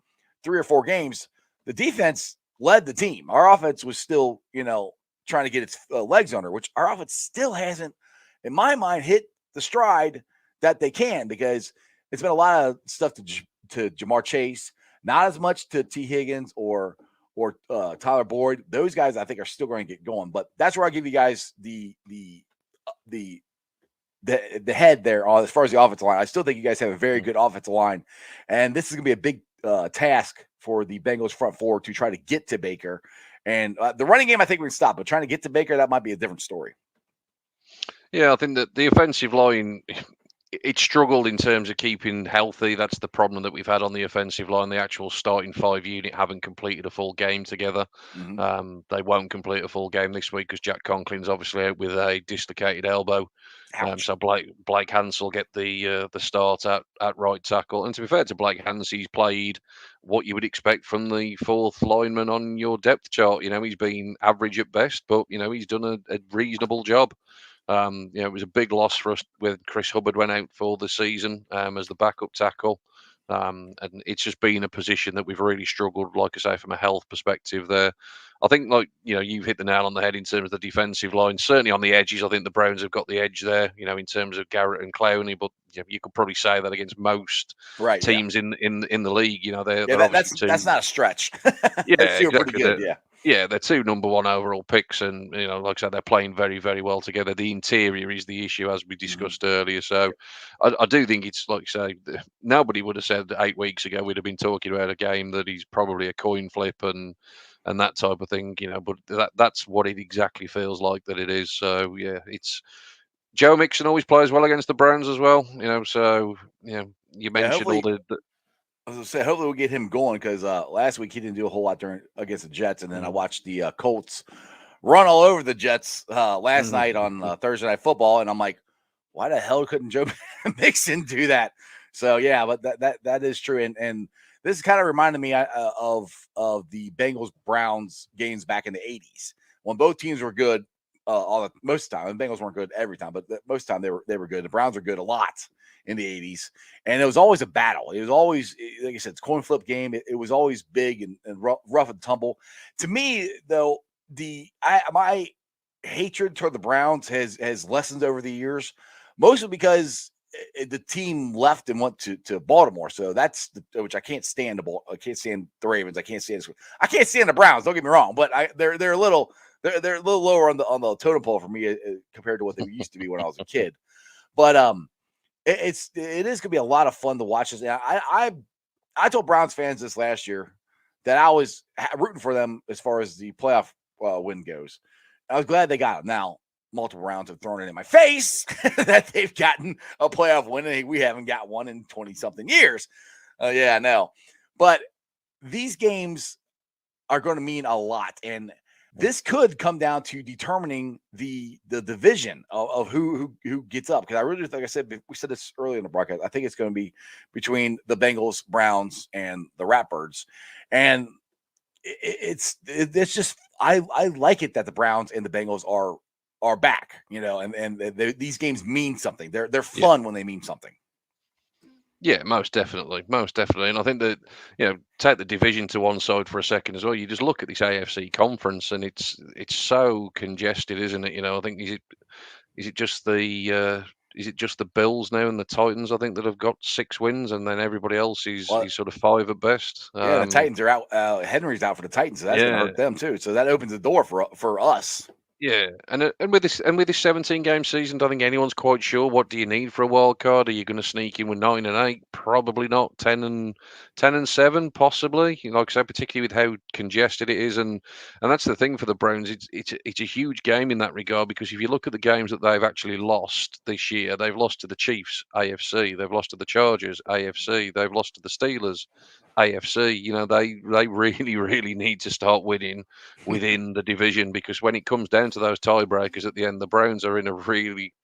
3 or 4 games, the defense led the team. Our offense was still, trying to get its legs under, which our offense still hasn't, in my mind, hit the stride that they can because it's been a lot of stuff to Jamar Chase, not as much to T. Higgins or Tyler Boyd. Those guys I think are still going to get going, but that's where I give you guys the head there as far as the offensive line. I still think you guys have a very good offensive line, and this is going to be a big task for the Bengals front four to try to get to Baker. And the running game, I think we can stop, but trying to get to Baker, that might be a different story. Yeah, I think that the offensive line, it struggled in terms of keeping healthy. That's the problem that we've had on the offensive line. The actual starting 5 unit haven't completed a full game together. They won't complete a full game this week because Jack Conklin's obviously out with a dislocated elbow. So Blake Hansel get the start at right tackle. And to be fair to Blake Hansel, he's played what you would expect from the fourth lineman on your depth chart. He's been average at best, but he's done a reasonable job. It was a big loss for us when Chris Hubbard went out for the season as the backup tackle. And it's just been a position that we've really struggled, like I say, from a health perspective there. I think, like, you've hit the nail on the head in terms of the defensive line. Certainly on the edges, I think the Browns have got the edge there, in terms of Garrett and Clowney. But you could probably say that against most Right. Yeah. teams in the league. They're Yeah. obviously That's two. not a stretch. Yeah, Those two are pretty exactly. good. Yeah. Yeah, they're two number one overall picks, and like I said, they're playing very, very well together. The interior is the issue, as we discussed earlier. So, I do think it's like you say, nobody would have said 8 weeks ago we'd have been talking about a game that is probably a coin flip and that type of thing. But that's what it exactly feels like that it is. So yeah, it's Joe Mixon always plays well against the Browns as well. So you mentioned all Hopefully, the I was gonna say, hopefully we'll get him going because last week he didn't do a whole lot against the Jets, and then I watched the Colts run all over the Jets last night on Thursday Night Football, and I'm like, why the hell couldn't Joe Mixon do that? So yeah, but that is true, and this kind of reminded me of the Bengals Browns games back in the '80s when both teams were good most of the time. The Bengals weren't good every time, but most of the time they were good. The Browns were good a lot in the '80s, and it was always a battle. It was always, like I said, it's a coin flip game. It was always big and rough and tumble. To me, though, my hatred toward the Browns has lessened over the years, mostly because the team left and went to Baltimore. So that's which I can't stand. I can't stand the Ravens. I can't stand the Browns. Don't get me wrong, but they're a little lower on the totem pole for me compared to what they used to be when I was a kid. But it is going to be a lot of fun to watch this. I told Browns fans this last year that I was rooting for them as far as the playoff win goes. I was glad they got it. Now, multiple rounds have thrown it in my face that they've gotten a playoff win, and we haven't got one in 20-something years. Yeah, no. But these games are going to mean a lot, and this could come down to determining the division of who gets up. Because I really, like I said, we said this earlier in the broadcast, I think it's going to be between the Bengals, Browns, and the Ratbirds. And it's just I like it that the Browns and the Bengals are back, and these games mean something. They're fun when they mean something. Yeah, most definitely, and I think that take the division to one side for a second as well. You just look at this AFC conference, and it's so congested, isn't it? I think is it just the Bills now and the Titans? I think that have got 6 wins, and then everybody else is sort of 5 at best. Yeah, the Titans are out. Henry's out for the Titans, so that's going to hurt them too. So that opens the door for us. Yeah, and with this 17-game season, I don't think anyone's quite sure what do you need for a wild card. Are you going to sneak in with 9 and 8? Probably not. 10 and 7, possibly. Like I said, particularly with how congested it is, and that's the thing for the Browns. It's a huge game in that regard, because if you look at the games that they've actually lost this year, they've lost to the Chiefs, AFC. They've lost to the Chargers, AFC. They've lost to the Steelers, AFC. They really, really need to start winning within the division, because when it comes down to those tiebreakers at the end, the Browns are in a really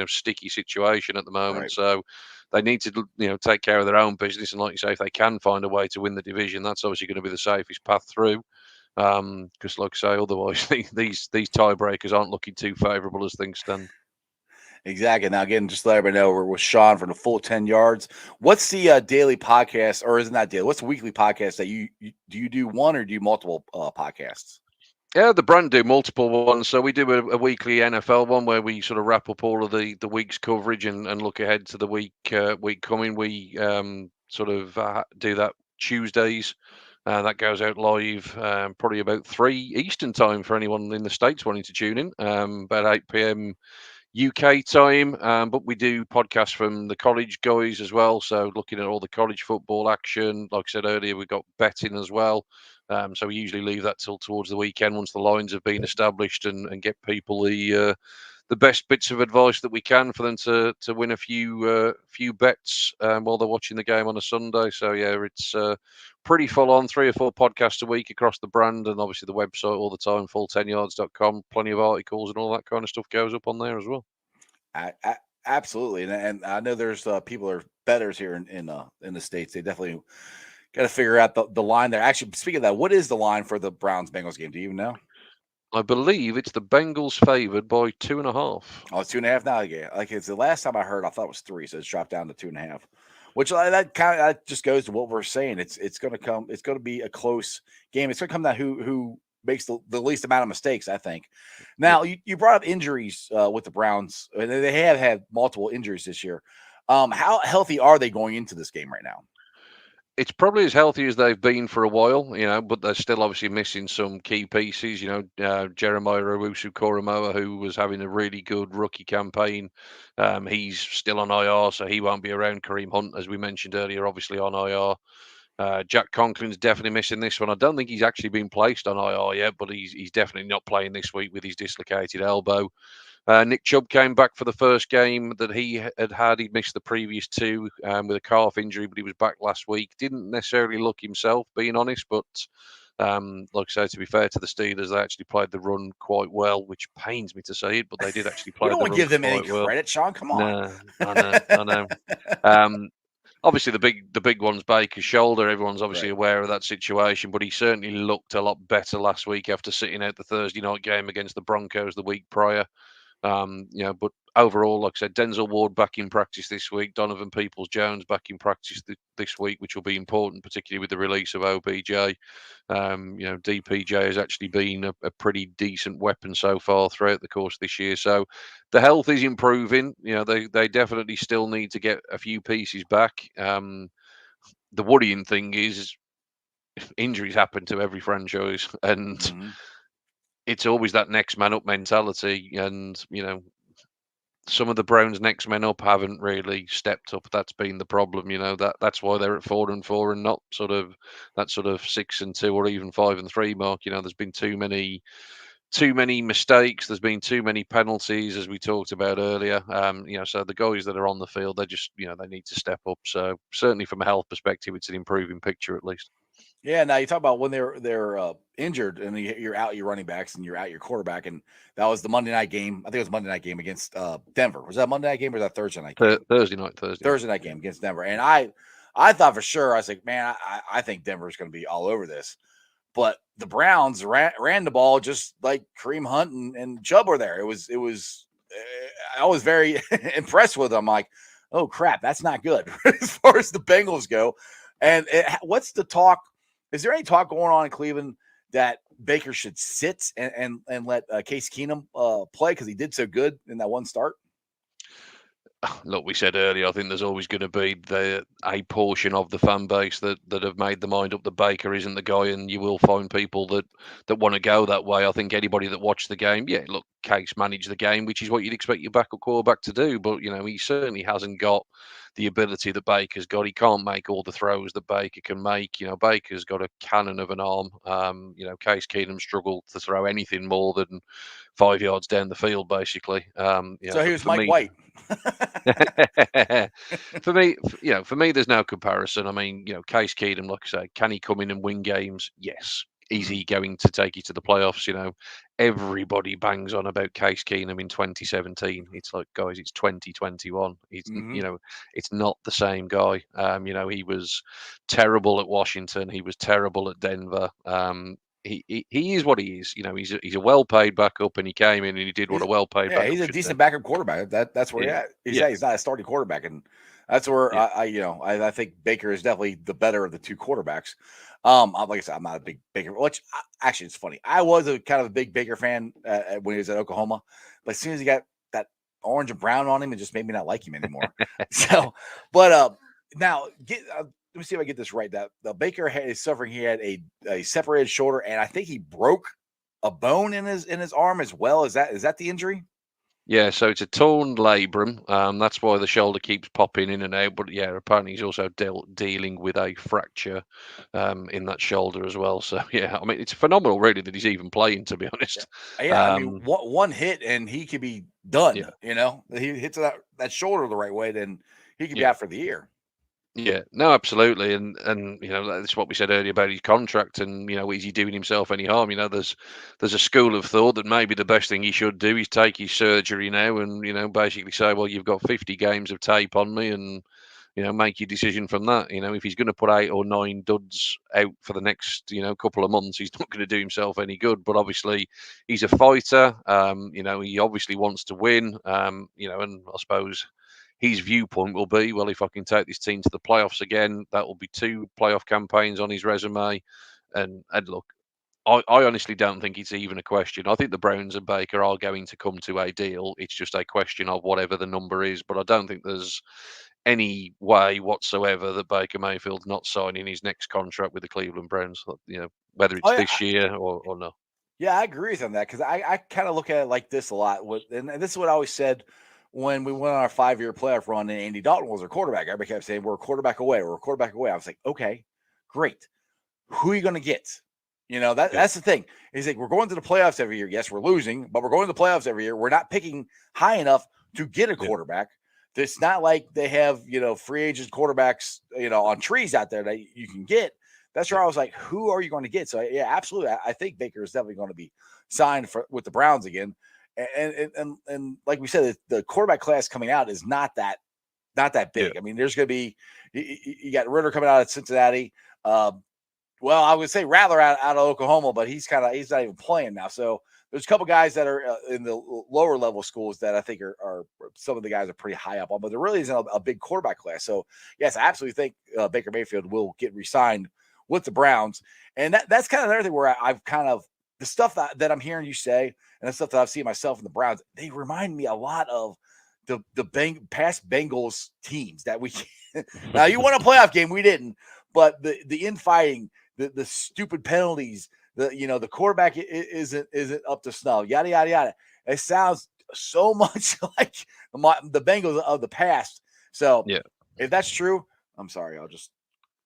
sticky situation at the moment. Right. So they need to take care of their own business, and like you say, if they can find a way to win the division, that's obviously going to be the safest path through, because like I say, otherwise these tiebreakers aren't looking too favorable as things stand. Exactly. Now, again, just to let everybody know, we're with Shaun for the full 10 yards. What's the daily podcast, or isn't that daily? What's the weekly podcast that you do one or do you multiple podcasts? Yeah, the brand do multiple ones. So we do a weekly NFL one where we sort of wrap up all of the week's coverage and look ahead to the week coming. We sort of do that Tuesdays. That goes out live probably about 3 Eastern time for anyone in the States wanting to tune in, about 8 p.m. UK time, but we do podcasts from the college guys as well. So looking at all the college football action, like I said earlier, we've got betting as well. So we usually leave that till towards the weekend once the lines have been established, and get people the best bits of advice that we can for them to win a few bets while they're watching the game on a Sunday. So yeah, it's pretty full on, 3 or 4 podcasts a week across the brand, and obviously the website all the time, full10yards.com. Plenty of articles and all that kind of stuff goes up on there as well. Absolutely, and I know there's people that are bettors here in the States. They definitely got to figure out the line there. Actually, speaking of that, what is the line for the Browns-Bengals game? Do you even know? I believe it's the Bengals favored by 2.5. Oh, it's 2.5 now. Yeah, like it's the last time I heard, I thought it was 3, so it's dropped down to 2.5. Which that just goes to what we're saying. It's going to be a close game. It's going to come down who makes the least amount of mistakes, I think. Now, you brought up injuries with the Browns. They have had multiple injuries this year. How healthy are they going into this game right now? It's probably as healthy as they've been for a while, but they're still obviously missing some key pieces. Jeremiah Owusu-Koramoah, who was having a really good rookie campaign, he's still on IR, so he won't be around. Kareem Hunt, as we mentioned earlier, obviously on IR. Jack Conklin's definitely missing this one. I don't think he's actually been placed on IR yet, but he's definitely not playing this week with his dislocated elbow. Nick Chubb came back for the first game that he had. He'd missed the previous two with a calf injury, but he was back last week. Didn't necessarily look himself, being honest, but like I say, to be fair to the Steelers, they actually played the run quite well, which pains me to say it, but they did actually play We don't the want run to give them any quite well. credit, Sean. Come on. No, I know. Obviously, the big one's Baker's shoulder. Everyone's obviously aware of that situation, but he certainly looked a lot better last week after sitting out the Thursday night game against the Broncos the week prior. But overall, like I said, Denzel Ward back in practice this week, Donovan Peoples-Jones back in practice this week, which will be important, particularly with the release of OBJ. DPJ has actually been a pretty decent weapon so far throughout the course of this year. So the health is improving. They definitely still need to get a few pieces back. The worrying thing is injuries happen to every franchise, and it's always that next man up mentality. And some of the Browns' next men up haven't really stepped up. That's been the problem. That's why they're at 4-4 and not sort of 6-2 or even 5-3 mark. There's been too many mistakes. There's been too many penalties, as we talked about earlier. So the guys that are on the field, they just they need to step up. So certainly from a health perspective, it's an improving picture at least. Yeah, now you talk about when they're injured and you're out your running backs and you're out your quarterback, and that was the Monday night game. I think it was Monday night game against Denver. Was that Monday night game or was that Thursday night game? Thursday night. Thursday night game against Denver. And I thought for sure, I was like, man, I think Denver's going to be all over this. But the Browns ran the ball just like Kareem Hunt and Chubb were there. It was I was very impressed with them. I'm like, oh crap, that's not good as far as the Bengals go. And what's the talk? Is there any talk going on in Cleveland that Baker should sit and let Case Keenum play because he did so good in that one start? Look, we said earlier, I think there's always going to be a portion of the fan base that have made the mind up that Baker isn't the guy, and you will find people that want to go that way. I think anybody that watched the game, look, Case managed the game, which is what you'd expect your backup quarterback to do. But he certainly hasn't got the ability that Baker's got. He can't make all the throws that Baker can make. Baker's got a cannon of an arm. Case Keenum struggled to throw anything more than 5 yards down the field, basically. So he was Mike White. For me, there's no comparison. I mean, Case Keenum, like I say, can he come in and win games? Yes. Is he going to take you to the playoffs? Everybody bangs on about Case Keenum in 2017. It's like, guys, it's 2021. It's it's not the same guy. He was terrible at Washington. He was terrible at Denver. He is what he is. He's a well-paid backup, and he came in and he did what a well-paid backup. He's a decent backup quarterback. That's where he's at. He's not a starting quarterback, and that's where I think Baker is definitely the better of the two quarterbacks. Like I said, I'm not a big Baker. Which actually, it's funny. I was a kind of a big Baker fan when he was at Oklahoma, but as soon as he got that orange and brown on him, it just made me not like him anymore. Now let me see if I get this right. That the Baker is suffering. He had a separated shoulder, and I think he broke a bone in his arm as well. Is that the injury? Yeah, so it's a torn labrum. That's why the shoulder keeps popping in and out. But apparently he's also dealing with a fracture in that shoulder as well. So I mean, it's phenomenal, really, that he's even playing. To be honest, I mean, one hit and he could be done. He hits that shoulder the right way, then he could be out for the year. Yeah, no, absolutely, and that's what we said earlier about his contract, and is he doing himself any harm? There's a school of thought that maybe the best thing he should do is take his surgery now, and basically say, well, you've got 50 games of tape on me, and make your decision from that. If he's going to put 8 or 9 duds out for the next couple of months, he's not going to do himself any good. But obviously, he's a fighter. He obviously wants to win. And I suppose his viewpoint will be, well, if I can take this team to the playoffs again, that will be 2 playoff campaigns on his resume. And look, I honestly don't think it's even a question. I think the Browns and Baker are going to come to a deal. It's just a question of whatever the number is. But I don't think there's any way whatsoever that Baker Mayfield's not signing his next contract with the Cleveland Browns. Whether it's Oh yeah, this year or not. yeah, I agree with him on that because I kind of look at it like this a lot. And this is what I always said when we went on our 5-year playoff run and Andy Dalton was our quarterback. Everybody kept saying, we're a quarterback away. We're a quarterback away. I was like, okay, great. Who are you going to get? Yeah. That's the thing. He's like, we're going to the playoffs every year. Yes, we're losing, but we're going to the playoffs every year. We're not picking high enough to get a quarterback. It's not like they have, free agent quarterbacks, on trees out there that you can get. That's where I was like, who are you going to get? So yeah, absolutely. I think Baker is definitely going to be signed with the Browns again. And like we said, the quarterback class coming out is not that big. Yeah. I mean, there's going to be, you got Ritter coming out at Cincinnati. Well, I would say Rattler out of Oklahoma, but he's not even playing now. So there's a couple guys that are in the lower level schools that I think are some of the guys are pretty high up on, but there really isn't a big quarterback class. So yes, I absolutely think Baker Mayfield will get re-signed with the Browns. And that's kind of another thing where I've kind of, the stuff that I'm hearing you say and the stuff that I've seen myself in the Browns, they remind me a lot of the past Bengals teams that we now you won a playoff game, we didn't, but the infighting, the stupid penalties, the quarterback isn't up to snuff, yada yada yada. It sounds so much like the Bengals of the past. So Yeah. if that's true, I'm sorry, I'll just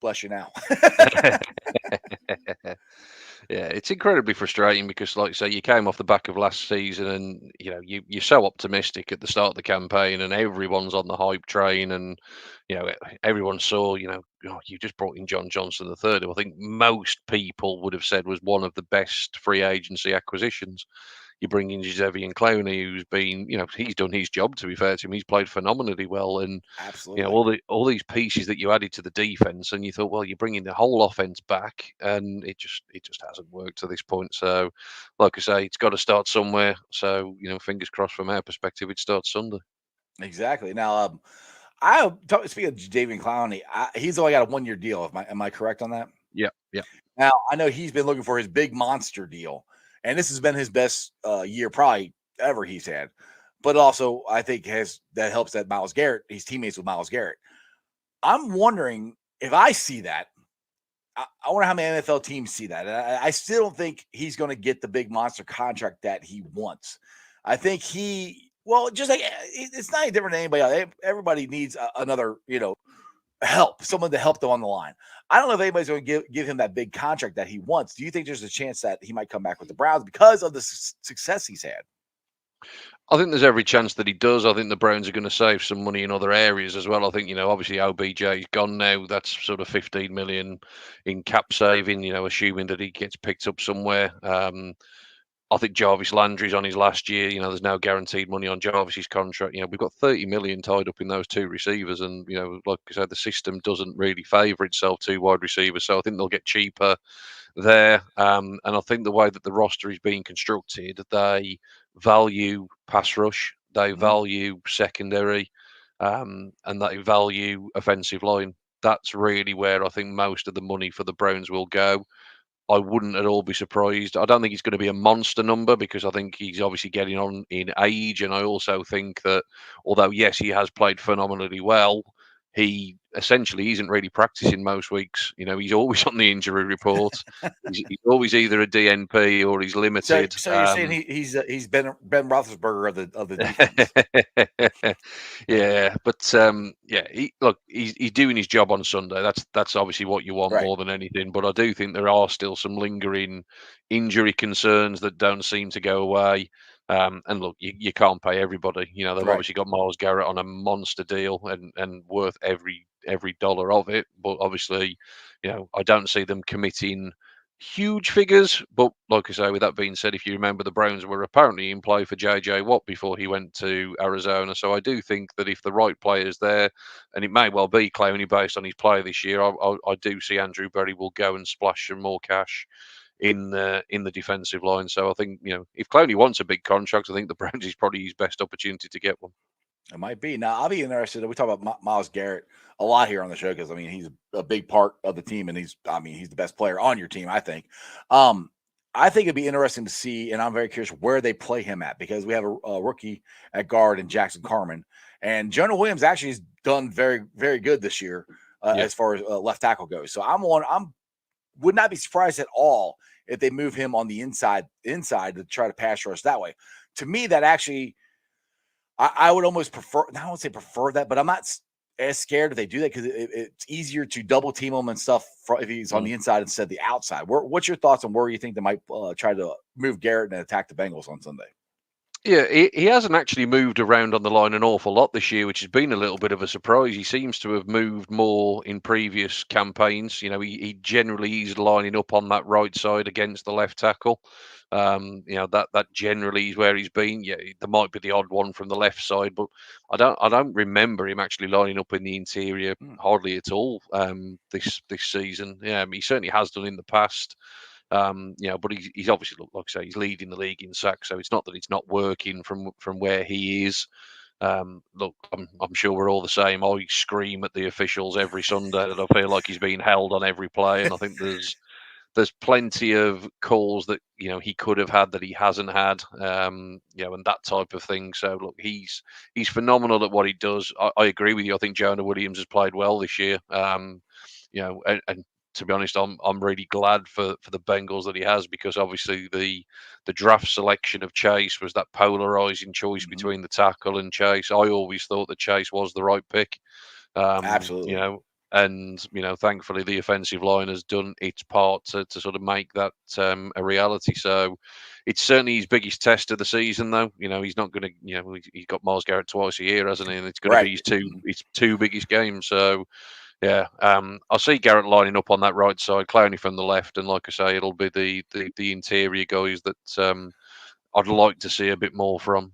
bless you now. Yeah, it's incredibly frustrating because, like you say, you came off the back of last season, and you're so optimistic at the start of the campaign, and everyone's on the hype train, and everyone saw, oh, you just brought in John Johnson III, who I think most people would have said was one of the best free agency acquisitions. You bring in Jadeveon Clowney, who's been, he's done his job. To be fair to him, he's played phenomenally well, and Absolutely. all these pieces that you added to the defense, and you thought, well, you're bringing the whole offense back, and it just hasn't worked to this point. So, like I say, it's got to start somewhere. So, fingers crossed from our perspective, it starts Sunday. Exactly. Now, speaking of Jadeveon Clowney, he's only got a 1-year deal. Am I correct on that? Yeah, yeah. Now I know he's been looking for his big monster deal, and this has been his best year probably ever he's had. But also, I think that helps that Myles Garrett, he's teammates with Myles Garrett. I'm wondering if I see that. I wonder how many NFL teams see that. I still don't think he's going to get the big monster contract that he wants. I think just like it's not any different than anybody else. Everybody needs another, help, someone to help them on the line. I don't know if anybody's going to give him that big contract that he wants. Do you think there's a chance that he might come back with the Browns because of the success he's had? I think there's every chance that he does. I think the Browns are going to save some money in other areas as well. I think, obviously OBJ's gone now. That's sort of 15 million in cap saving, assuming that he gets picked up somewhere. I think Jarvis Landry's on his last year. There's no guaranteed money on Jarvis's contract. We've got 30 million tied up in those 2 receivers, and like I said, the system doesn't really favour itself to wide receivers. So I think they'll get cheaper there. And I think the way that the roster is being constructed, they value pass rush, they value secondary, and they value offensive line. That's really where I think most of the money for the Browns will go. I wouldn't at all be surprised. I don't think he's going to be a monster number because I think he's obviously getting on in age. And I also think that although, yes, he has played phenomenally well, he essentially isn't really practicing most weeks. He's always on the injury report. He's always either a DNP or he's limited. So you're saying he's Ben Roethlisberger of the defense? Yeah, but he's doing his job on Sunday. That's obviously what you want more than anything. But I do think there are still some lingering injury concerns that don't seem to go away. And look, you can't pay everybody. They've obviously got Myles Garrett on a monster deal and worth every dollar of it. But obviously, I don't see them committing huge figures. But like I say, with that being said, if you remember, the Browns were apparently in play for JJ Watt before he went to Arizona. So I do think that if the right player's there, and it may well be Clowney based on his play this year, I do see Andrew Berry will go and splash some more cash in the defensive line. So I think if Clowney wants a big contract, I think the Browns is probably his best opportunity to get one. It might be. Now, I'll be interested. We talk about Miles Garrett a lot here on the show because I mean he's a big part of the team, and he's the best player on your team. I think. Um, I think it'd be interesting to see, and I'm very curious where they play him at because we have a rookie at guard in Jackson Carman, and Jonah Williams actually has done very very good this year Yeah. as far as left tackle goes. So I'm would not be surprised at all if they move him on the inside to try to pass rush that way. To me, that actually I would almost prefer. I won't say prefer that, but I'm not as scared if they do that because it's easier to double team him and stuff if he's on Mm. the inside instead of the outside. What's your thoughts on where you think they might try to move Garrett and attack the Bengals on Sunday? Yeah, he hasn't actually moved around on the line an awful lot this year, which has been a little bit of a surprise. He seems to have moved more in previous campaigns. He generally is lining up on that right side against the left tackle. That generally is where he's been. Yeah, there might be the odd one from the left side, but I don't remember him actually lining up in the interior hardly at all this season. Yeah, he certainly has done in the past. But he's obviously, like I say, he's leading the league in sacks, so it's not that it's not working from where he is. Look, I'm sure we're all the same. I scream at the officials every Sunday that I feel like he's being held on every play, and I think there's plenty of calls that he could have had that he hasn't had, and that type of thing. So look, he's phenomenal at what he does. I agree with you. I think Jonah Williams has played well this year. And to be honest, I'm really glad for the Bengals that he has, because obviously the draft selection of Chase was that polarizing choice between the tackle and Chase. I always thought that Chase was the right pick. Absolutely. And thankfully the offensive line has done its part to sort of make that a reality. So it's certainly his biggest test of the season, though. He's not going to, he's got Miles Garrett twice a year, hasn't he? And it's going to Right. be his two biggest games. So yeah, I see Garrett lining up on that right side, Clowney from the left, and like I say, it'll be the interior guys that I'd like to see a bit more from.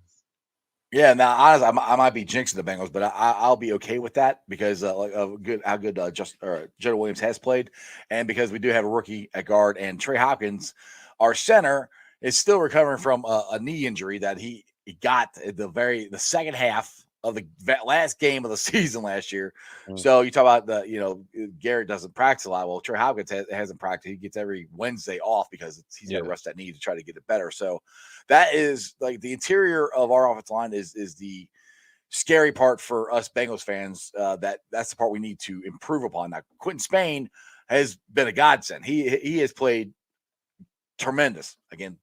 Yeah, now honestly, I might be jinxing the Bengals, but I'll be okay with that because how good Jonah Williams has played, and because we do have a rookie at guard, and Trey Hopkins, our center, is still recovering from a knee injury that he got at the second half of the last game of the season last year. Mm. So you talk about Garrett doesn't practice a lot. Well, Trey Hopkins hasn't practiced. He gets every Wednesday off because he's got to rest that knee to try to get it better. So that is like the interior of our offensive line is the scary part for us Bengals fans. That's the part we need to improve upon. Now, Quentin Spain has been a godsend. He has played tremendous. Again,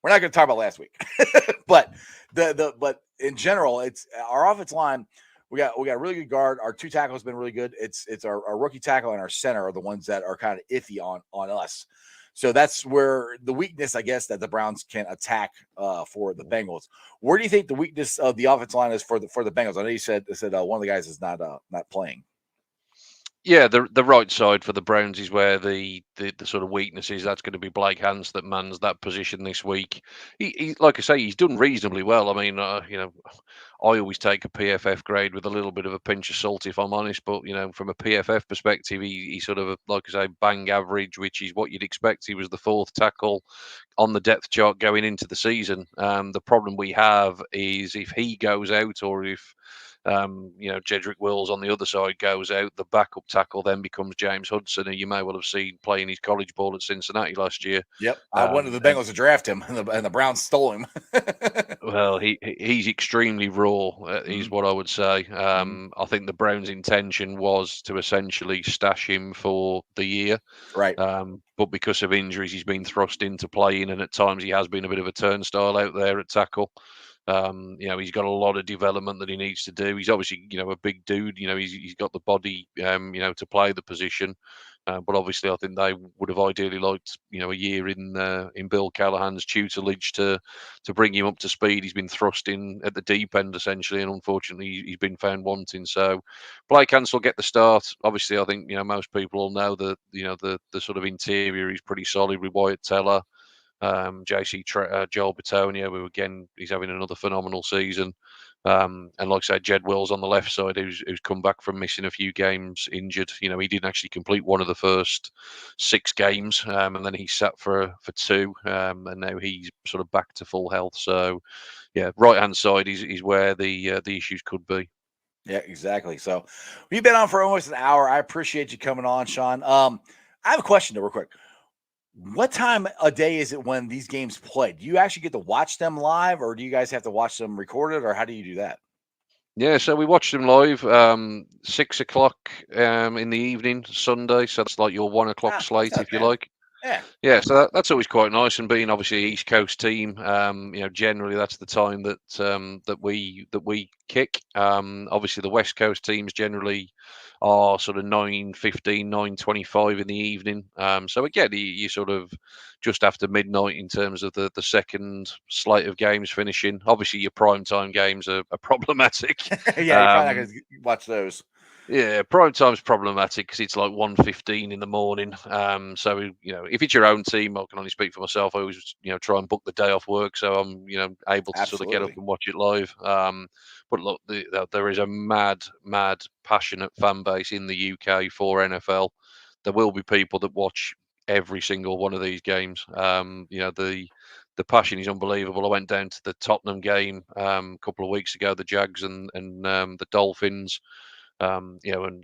we're not going to talk about last week, but but in general, it's our offensive line. We got a really good guard. Our two tackles have been really good. It's our rookie tackle and our center are the ones that are kind of iffy on us. So that's where the weakness, I guess, that the Browns can attack for the Bengals. Where do you think the weakness of the offensive line is for the Bengals? I know you said one of the guys is not playing. Yeah, the right side for the Browns is where the sort of weakness is. That's going to be Blake Hans that mans that position this week. He like I say, he's done reasonably well. I mean, I always take a PFF grade with a little bit of a pinch of salt, if I'm honest. But from a PFF perspective, he sort of, like I say, bang average, which is what you'd expect. He was the fourth tackle on the depth chart going into the season. The problem we have is if he goes out, or if Jedrick Wills on the other side goes out, the backup tackle then becomes James Hudson, who you may well have seen playing his college ball at Cincinnati last year. Yep, I wanted the Bengals to draft him, and the Browns stole him. Well, he's extremely raw, is what I would say. I think the Browns' intention was to essentially stash him for the year, Right. but because of injuries, he's been thrust into playing, and at times he has been a bit of a turnstile out there at tackle. He's got a lot of development that he needs to do. He's obviously, a big dude. He's got the body, to play the position. But obviously, I think they would have ideally liked, a year in Bill Callahan's tutelage to bring him up to speed. He's been thrust in at the deep end essentially, and unfortunately, he's been found wanting. So, Blake Hans will get the start. Obviously, I think most people will know that the sort of interior is pretty solid with Wyatt Teller. Joel Bitonio, who again, he's having another phenomenal season. And like I said, Jed Wills on the left side, who's come back from missing a few games injured. He didn't actually complete one of the first 6 games, and then he sat for 2, and now he's sort of back to full health. So, yeah, right hand side is where the issues could be. Yeah, exactly. So we've been on for almost an hour. I appreciate you coming on, Shaun. I have a question though, real quick. What time a day is it when these games play? Do you actually get to watch them live, or do you guys have to watch them recorded, or how do you do that? Yeah, so we watched them live, 6 o'clock in the evening, Sunday. So that's like your 1 o'clock That's slate, not if you bad. like. Yeah. Yeah, so that's always quite nice. And being obviously an East Coast team, generally that's the time that we kick. Obviously the West Coast teams generally are sort of 9:15, 9:25 in the evening. So again, you sort of just after midnight in terms of the second slate of games finishing. Obviously your prime time games are problematic. Yeah, you're probably not going to watch those. Yeah, prime time's problematic because it's like 1:15 in the morning. So if it's your own team, I can only speak for myself. I always try and book the day off work, so I'm able to sort of get up Absolutely. and watch it live. But look, there is a mad, passionate fan base in the UK for NFL. There will be people that watch every single one of these games. The passion is unbelievable. I went down to the Tottenham game a couple of weeks ago, the Jags and the Dolphins. And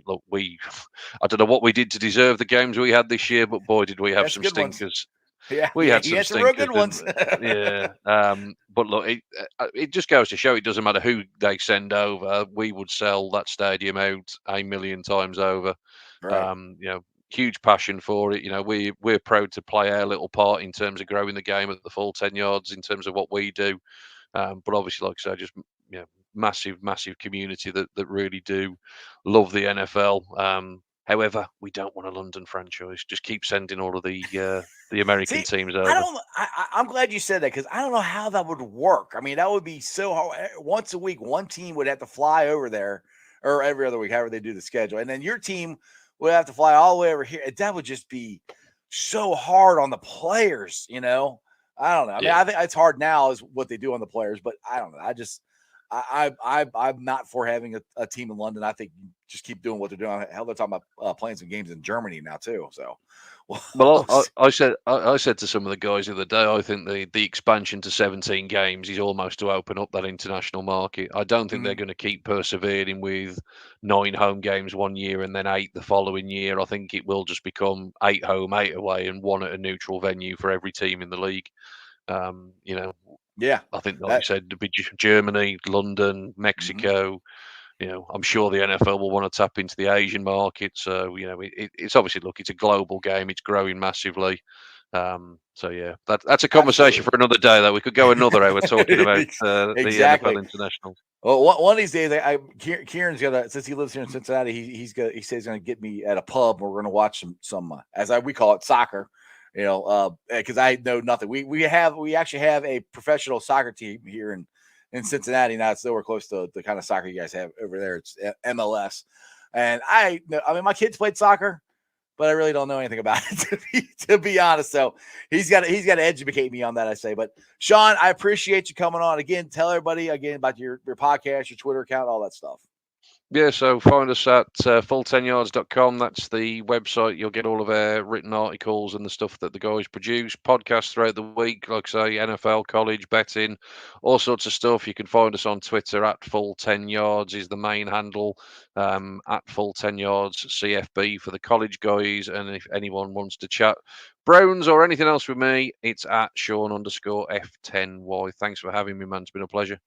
look, I don't know what we did to deserve the games we had this year, but boy, did we have That's some good ones. stinkers. Yeah, We had you some had some real stinkers, good ones. yeah. But look, it just goes to show it doesn't matter who they send over. We would sell that stadium out 1,000,000 times over. Right. Huge passion for it. We're proud to play our little part in terms of growing the game at the full 10 yards in terms of what we do. But obviously, like I said, just massive community that really do love the NFL. However, we don't want a London franchise. Just keep sending all of the American See, teams I over. don't. I'm glad you said that because I don't know how that would work. I mean, that would be so hard. Once a week, one team would have to fly over there, or every other week, however they do the schedule, and then your team would have to fly all the way over here. That would just be so hard on the players. I don't know. I mean, Yeah. I think it's hard now is what they do on the players, but I don't know. I'm not for having a team in London. I think just keep doing what they're doing. Hell, they're talking about playing some games in Germany now too. So, Well, we'll I said to some of the guys the other day, I think the expansion to 17 games is almost to open up that international market. I don't think they're going to keep persevering with 9 home games one year and then 8 the following year. I think it will just become 8 home, 8 away, and 1 at a neutral venue for every team in the league. yeah, I think, like you that said, it'd be Germany, London, Mexico. I'm sure the NFL will want to tap into the Asian market. So, it's obviously, look, it's a global game. It's growing massively. So, yeah, that's a conversation absolutely. for another day, though. We could go another hour talking about the NFL Exactly. Internationals. Well, one of these days, Kieran's gonna, since he lives here in Cincinnati, he says he's gonna get me at a pub. We're gonna watch some we call it soccer. Because I know nothing. We actually have a professional soccer team here in Cincinnati now. It's nowhere close to the kind of soccer you guys have over there. It's MLS, and I mean my kids played soccer, but I really don't know anything about it to be honest. So he's got to educate me on that, I say. But Shaun, I appreciate you coming on again. Tell everybody again about your podcast, your Twitter account, all that stuff. Yeah, so find us at full10yards.com. That's the website. You'll get all of our written articles and the stuff that the guys produce. Podcasts throughout the week, like I say, NFL, college, betting, all sorts of stuff. You can find us on Twitter at full10yards is the main handle, at full10yards CFB for the college guys. And if anyone wants to chat Browns or anything else with me, it's at Shaun_F10Y. Thanks for having me, man. It's been a pleasure.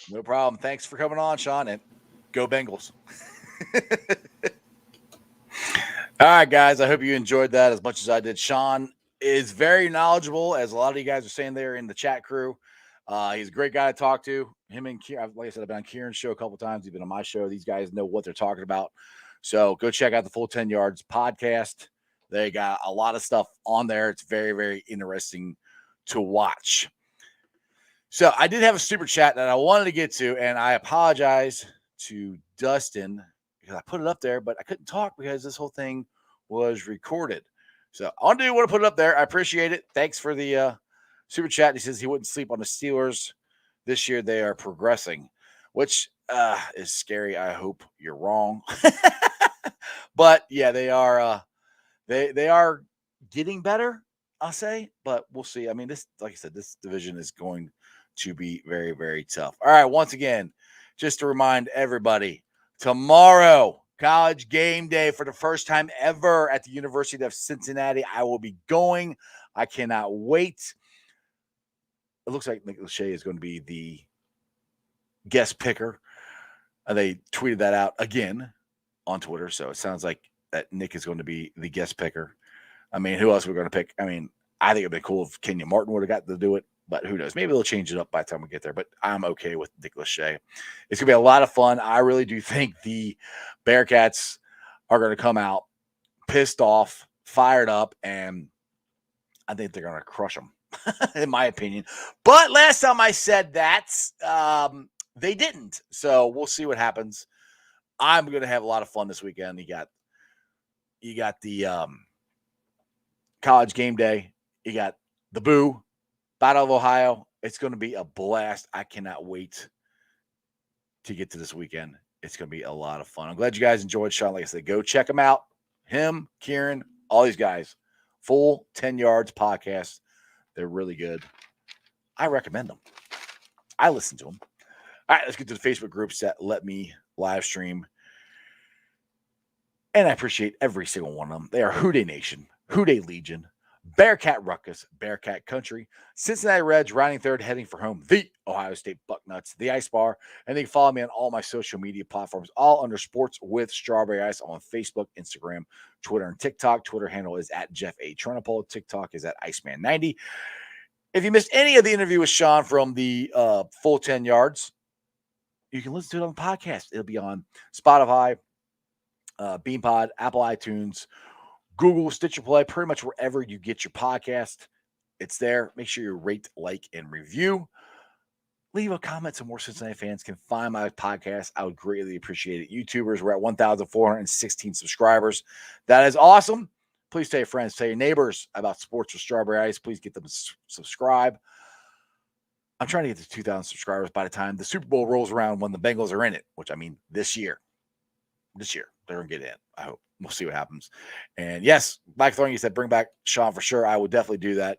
No problem. Thanks for coming on, Shaun, and go Bengals. All right, guys. I hope you enjoyed that as much as I did. Shaun is very knowledgeable, as a lot of you guys are saying there in the chat crew. He's a great guy to talk to. Him and Kieran, like I said, I've been on Kieran's show a couple times. He's been on my show. These guys know what they're talking about. So go check out the Full 10 Yards podcast. They got a lot of stuff on there. It's very, very interesting to watch. So I did have a super chat that I wanted to get to, and I apologize to Dustin because I put it up there, but I couldn't talk because this whole thing was recorded. So I want to put it up there. I appreciate it. Thanks for the Super chat. He says he wouldn't sleep on the Steelers this year. They are progressing, which is scary. I hope you're wrong. But yeah, they are. They are getting better, I'll say, but we'll see. I mean, this, like I said, this division is going to be very, very tough. All right, once again, just to remind everybody, tomorrow, college game day for the first time ever at the University of Cincinnati. I will be going. I cannot wait. It looks like Nick Lachey is going to be the guest picker. They tweeted that out again on Twitter, so it sounds like that Nick is going to be the guest picker. I mean, who else are we going to pick? I mean, I think it would be cool if Kenyon Martin would have got to do it, but who knows? Maybe they'll change it up by the time we get there, but I'm okay with Nick Lachey. It's going to be a lot of fun. I really do think the Bearcats are going to come out pissed off, fired up, and I think they're going to crush them, in my opinion. But last time I said that, they didn't. So we'll see what happens. I'm going to have a lot of fun this weekend. You got the college game day. You got the Boo, Battle of Ohio. It's going to be a blast. I cannot wait to get to this weekend. It's going to be a lot of fun. I'm glad you guys enjoyed Shaun. Like I said, go check him out. Him, Kieran, all these guys. Full 10 Yards podcast. They're really good. I recommend them. I listen to them. All right, let's get to the Facebook groups that let me live stream. And I appreciate every single one of them. They are Houday Nation, Houday Legion, Bearcat Ruckus, Bearcat Country, Cincinnati Reds, riding third, heading for home, the Ohio State Bucknuts, the Ice Bar, and they can follow me on all my social media platforms, all under Sports with Strawberry Ice on Facebook, Instagram, Twitter, and TikTok. Twitter handle is at Jeff A. Turnipole. TikTok is at Iceman90. If you missed any of the interview with Shaun from the full 10 yards, you can listen to it on the podcast. It'll be on Spotify, BeanPod, Apple iTunes, Google, Stitcher Play, pretty much wherever you get your podcast. It's there. Make sure you rate, like, and review. Leave a comment so more Cincinnati fans can find my podcast. I would greatly appreciate it. YouTubers, we're at 1,416 subscribers. That is awesome. Please tell your friends, tell your neighbors about Sports with Strawberry Ice. Please get them to subscribe. I'm trying to get to 2,000 subscribers by the time the Super Bowl rolls around when the Bengals are in it, which I mean this year. This year, they're going to get in. I hope. We'll see what happens. And yes, Mike Thorne, you said bring back Shaun for sure. I would definitely do that.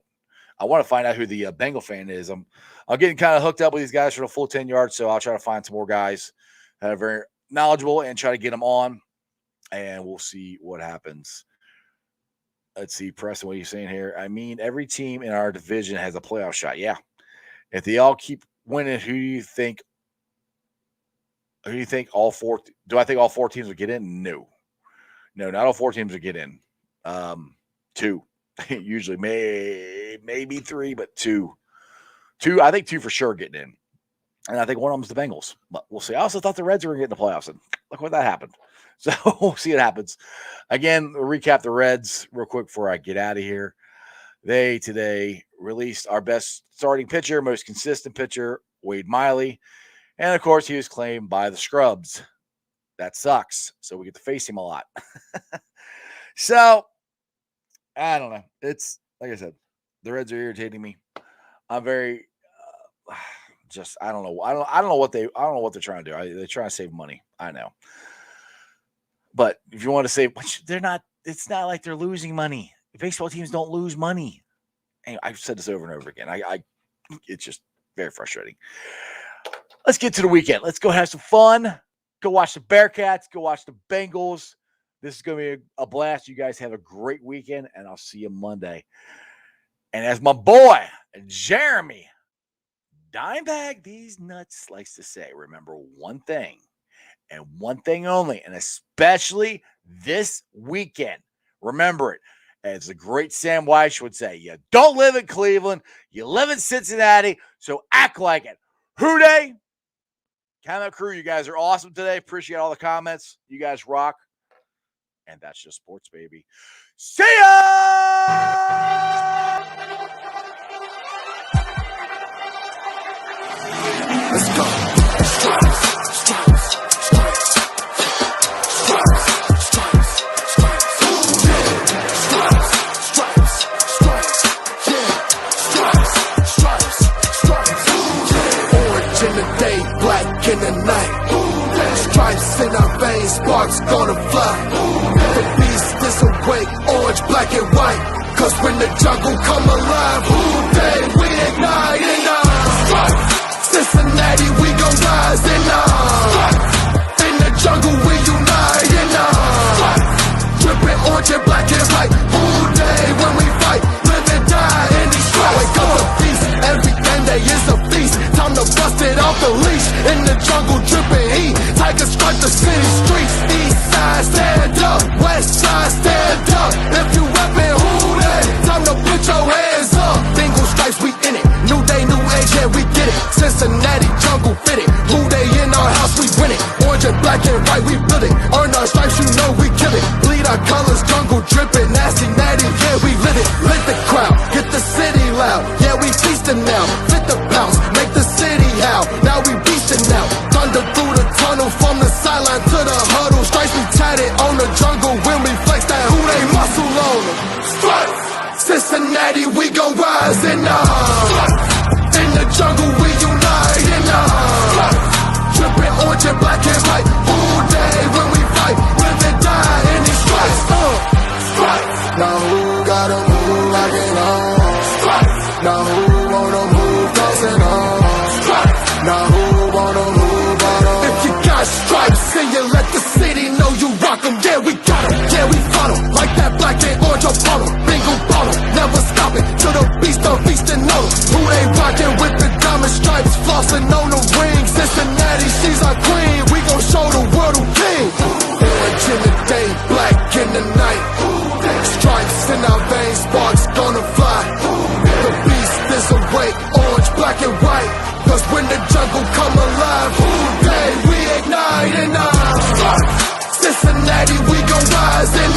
I want to find out who the Bengal fan is. I'm getting kind of hooked up with these guys for the full 10 yards, so I'll try to find some more guys that are very knowledgeable and try to get them on, and we'll see what happens. Let's see, Preston, what are you saying here? I mean, every team in our division has a playoff shot. Yeah. If they all keep winning, who do you think all four – do I think all four teams will get in? No. No, not all four teams will get in. Two. Usually maybe three, but two. I think two for sure getting in. And I think one of them is the Bengals. But we'll see. I also thought the Reds were going to get in the playoffs, and look what that happened. So we'll see what happens. Again, we'll recap the Reds real quick before I get out of here. They today released our best starting pitcher, most consistent pitcher, Wade Miley. And, of course, he was claimed by the Scrubs. That sucks. So we get to face him a lot. So, I don't know. It's, like I said, the Reds are irritating me. I'm very I don't know. I don't know what they're trying to do. They're trying to save money. I know. But if you want to save, they're not, it's not like they're losing money. Baseball teams don't lose money. And I've said this over and over again. It's just very frustrating. Let's get to the weekend. Let's go have some fun. Go watch the Bearcats. Go watch the Bengals. This is going to be a blast. You guys have a great weekend, and I'll see you Monday. And as my boy, Jeremy Dimebag These Nuts likes to say, remember one thing and one thing only, and especially this weekend. Remember it. As the great Sam Weiss would say, you don't live in Cleveland, you live in Cincinnati, so act like it. Houday, Camel Crew, you guys are awesome today. Appreciate all the comments. You guys rock. And that's just sports, baby. See ya! Let's go. in the night. Stripes in our veins, sparks gonna fly. The beast is awake, orange, black and white. Cause when the jungle come alive, day we ignite in Cincinnati, we gon' rise in the jungle we unite in dripping orange and black and white. Day when we fight, live and die in these stripes. Wake up the beast, every day is a feast. Time to bust it off the leash. In the jungle dripping heat, tigers strike the city streets. East side stand up, west side stand up. If you reppin' day, time to put your hands up. Bengals stripes, we in it. New day, new age, yeah, we get it. Cincinnati jungle fit it. Day in our house, we win it. Orange and black and white, we build it. Earn our stripes, you know we kill it. Bleed our colors, jungle dripping. Nasty, natty, yeah, we lit it. Lit the crowd, get the city loud. Yeah, we feasting now. Fit the bounce, make the city howl. Now we beastin' now. Thunder through the tunnel, from the sideline to the huddle. Stripes we tatted on the jungle when we flex that who they muscle on them. Stripes, Cincinnati, we gon' rise in the jungle we unite in dripping orange and black and white. Day when we fight, live and die in these stripes. Now who gotta move like it on? Now who wanna move dancing on? Now who wanna move out on? If you got stripes and you let the city know you rock 'em, yeah we got 'em, yeah we fought 'em. Like that black and orange Apollo, bingo bottle, never stop it till the beast of feastin' on 'em. Who they rockin' with the diamond stripes, flossin' on the ring. Cincinnati, she's our queen, we gon' show the world who king. Orange in the day, black in the night. Stripes in our veins, sparks gonna fly. The beast is awake, orange, black and white. Cause when the jungle come alive, day we ignite in Cincinnati, we gon' rise in